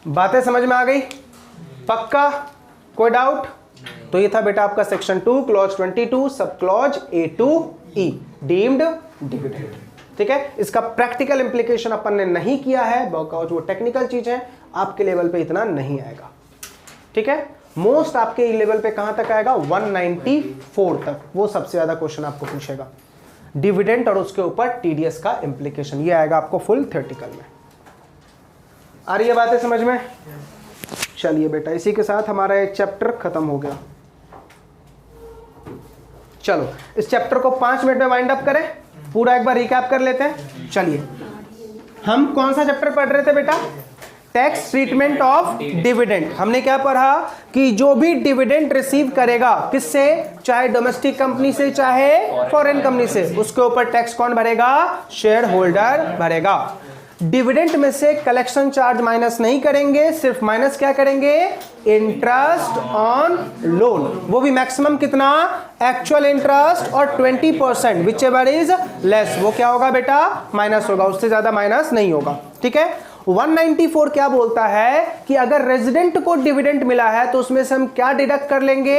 बातें समझ में आ गई? पक्का? कोई डाउट? तो ये था बेटा आपका section 2 clause 22 sub clause A to E deemed dividend. ठीक है, इसका प्रैक्टिकल इंप्लीकेशन अपन ने नहीं किया है बिकॉज वो टेक्निकल चीज है, आपके लेवल पे इतना नहीं आएगा। ठीक है, मोस्ट आपके लेवल पे कहां तक आएगा? 194 तक, वो सबसे ज्यादा क्वेश्चन आपको पूछेगा डिविडेंड और उसके ऊपर टीडीएस का इंप्लीकेशन, ये आएगा आपको फुल थ्योरेटिकल में। आ रही है बातें समझ में? चलिए बेटा, इसी के साथ हमारा एक चैप्टर खत्म हो गया। चलो इस चैप्टर को 5 मिनट में वाइंड अप करें, पूरा एक बार रिकैप कर लेते हैं। चलिए, हम कौन सा चैप्टर पढ़ रहे थे बेटा? Tax treatment of dividend. हमने क्या पढ़ा कि जो भी डिविडेंड रिसीव करेगा किससे, चाहे डोमेस्टिक कंपनी से चाहे फॉरेन कंपनी से, उसके ऊपर टैक्स कौन भरेगा? शेयर होल्डर भरेगा। डिविडेंड में से कलेक्शन चार्ज माइनस नहीं करेंगे, सिर्फ माइनस क्या करेंगे? इंटरेस्ट ऑन लोन, वो भी मैक्सिमम कितना? एक्चुअल इंटरेस्ट और 20% विच एवर इज लेस, वो क्या होगा बेटा? माइनस होगा, उससे ज्यादा माइनस नहीं होगा। ठीक है, 194 क्या बोलता है कि अगर रेजिडेंट को डिविडेंड मिला है तो उसमें से हम क्या डिडक्ट कर लेंगे?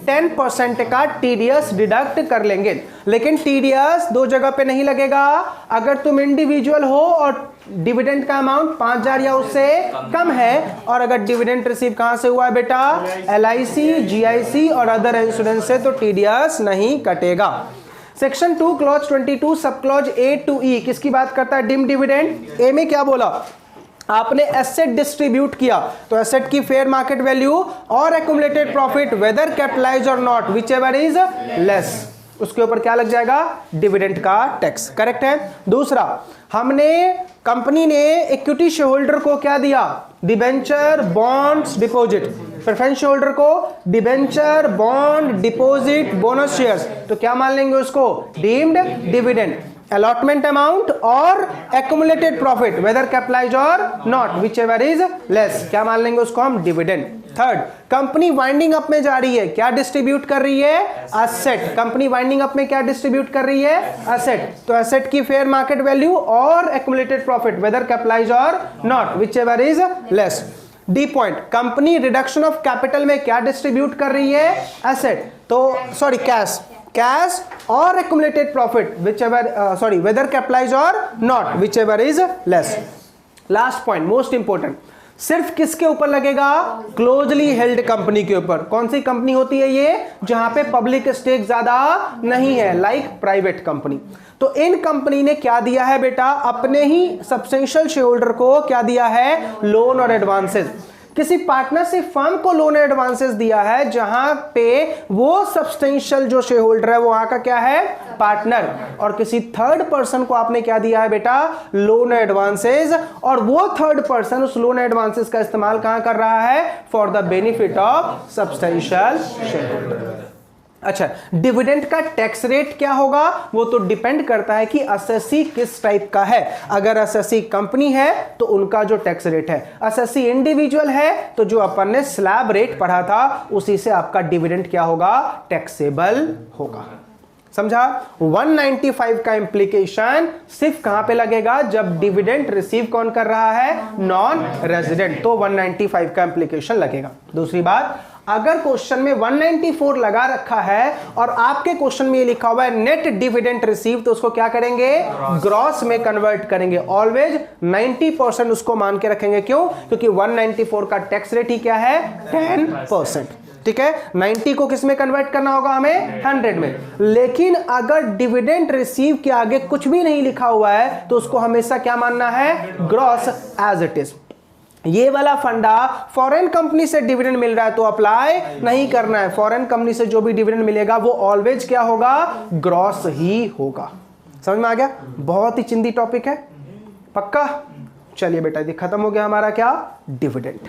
10% का टीडीएस डिडक्ट कर लेंगे। लेकिन टीडीएस दो जगह पे नहीं लगेगा। अगर तुम इंडिविजुअल हो और डिविडेंड का अमाउंट 5000 या उससे कम है, और अगर डिविडेंड रिसीव कहां से हुआ है बेटा? LIC, GIC और अदर इंश्योरेंस से, तो टीडीएस नहीं कटेगा। Section 2 clause 22 sub clause A to E किसकी बात करता है? Dim dividend. ए में क्या बोला? आपने एसेट डिस्ट्रीब्यूट किया तो एसेट की फेयर मार्केट वैल्यू और एक्यूमुलेटेड प्रॉफिट वेदर कैपिटलाइज और not whichever is less, उसके ऊपर क्या लग जाएगा? डिविडेंड का टैक्स। करेक्ट है। दूसरा, हमने कंपनी ने इक्विटी शेयर होल्डर को क्या दिया? Debenture, bonds, deposit. Preference share holder को debenture, bond, deposit, bonus shares, तो क्या मान लेंगे उसको? Deemed dividend. अलॉटमेंट अमाउंट और एक्यूमुलेटेड प्रॉफिट वेदर कैपिटलाइज और not whichever is less, क्या मान लेंगे उसको हम? Dividend. Third, company winding up में जा रही है, क्या डिस्ट्रीब्यूट कर रही है? एसेट। कंपनी वाइंडिंग अप में क्या डिस्ट्रीब्यूट कर रही है? एसेट। तो एसेट की फेयर मार्केट वैल्यू और एक्यूमुलेटेड प्रॉफिट वेदर कैपिटलाइज और not whichever is less. D point, company reduction of capital में क्या डिस्ट्रीब्यूट कर रही है? एसेट। तो सॉरी, कैश और accumulated profit whichever whether capitalise और not whichever is less. Last point most important, सिर्फ किसके ऊपर लगेगा? क्लोजली हेल्ड कंपनी के ऊपर। कौन सी कंपनी होती है ये? जहां पे पब्लिक स्टेक ज्यादा नहीं है, लाइक प्राइवेट कंपनी। तो इन कंपनी ने क्या दिया है बेटा? अपने ही सब्सटेंशियल शेयर होल्डर को क्या दिया है? लोन और एडवांसेस। किसी पार्टनरशिप फर्म को लोन एडवांसेस दिया है जहां पे वो सब्सटेंशियल जो शेयर होल्डर है वो वहां का क्या है? पार्टनर। और किसी थर्ड पर्सन को आपने क्या दिया है बेटा? Loan advances. और वो थर्ड पर्सन उस लोन एडवांसेस का इस्तेमाल कहां कर रहा है? For the benefit of substantial share holder. अच्छा, डिविडेंड का टैक्स रेट क्या होगा? वो तो डिपेंड करता है कि असेसी किस टाइप का है। अगर असेसी कंपनी है तो उनका जो टैक्स रेट है, असेसी इंडिविजुअल है तो जो अपन ने स्लैब रेट पढ़ा था उसी से आपका डिविडेंड क्या होगा? टैक्सेबल होगा। समझा? 195 का इंप्लीकेशन सिर्फ कहां पे लगेगा? जब डिविडेंड रिसीव कौन कर रहा है? नॉन रेजिडेंट, तो 195 का इंप्लीकेशन लगेगा। दूसरी बात, अगर क्वेश्चन में 194 लगा रखा है और आपके क्वेश्चन में ये लिखा हुआ है नेट डिविडेंड रिसीव, तो उसको क्या करेंगे? ग्रॉस में कन्वर्ट करेंगे। ऑलवेज 90% उसको मान के रखेंगे। क्यों? क्योंकि 194 का टैक्स रेट ही क्या है? 10%। ठीक है, 90 को किस में कन्वर्ट करना होगा हमें? 100 में। लेकिन अगर डिविडेंड रिसीव के आगे कुछ भी नहीं लिखा हुआ है तो उसको हमेशा क्या मानना है? Gross as it is. ये वाला फंडा फॉरेन कंपनी से डिविडेंड मिल रहा है तो अप्लाई नहीं करना है। फॉरेन कंपनी से जो भी डिविडेंड मिलेगा वो ऑलवेज क्या होगा? ग्रॉस ही होगा। समझ में आ गया? बहुत ही चिंदी टॉपिक है। पक्का? चलिए बेटा, ये खत्म हो गया हमारा क्या? डिविडेंड।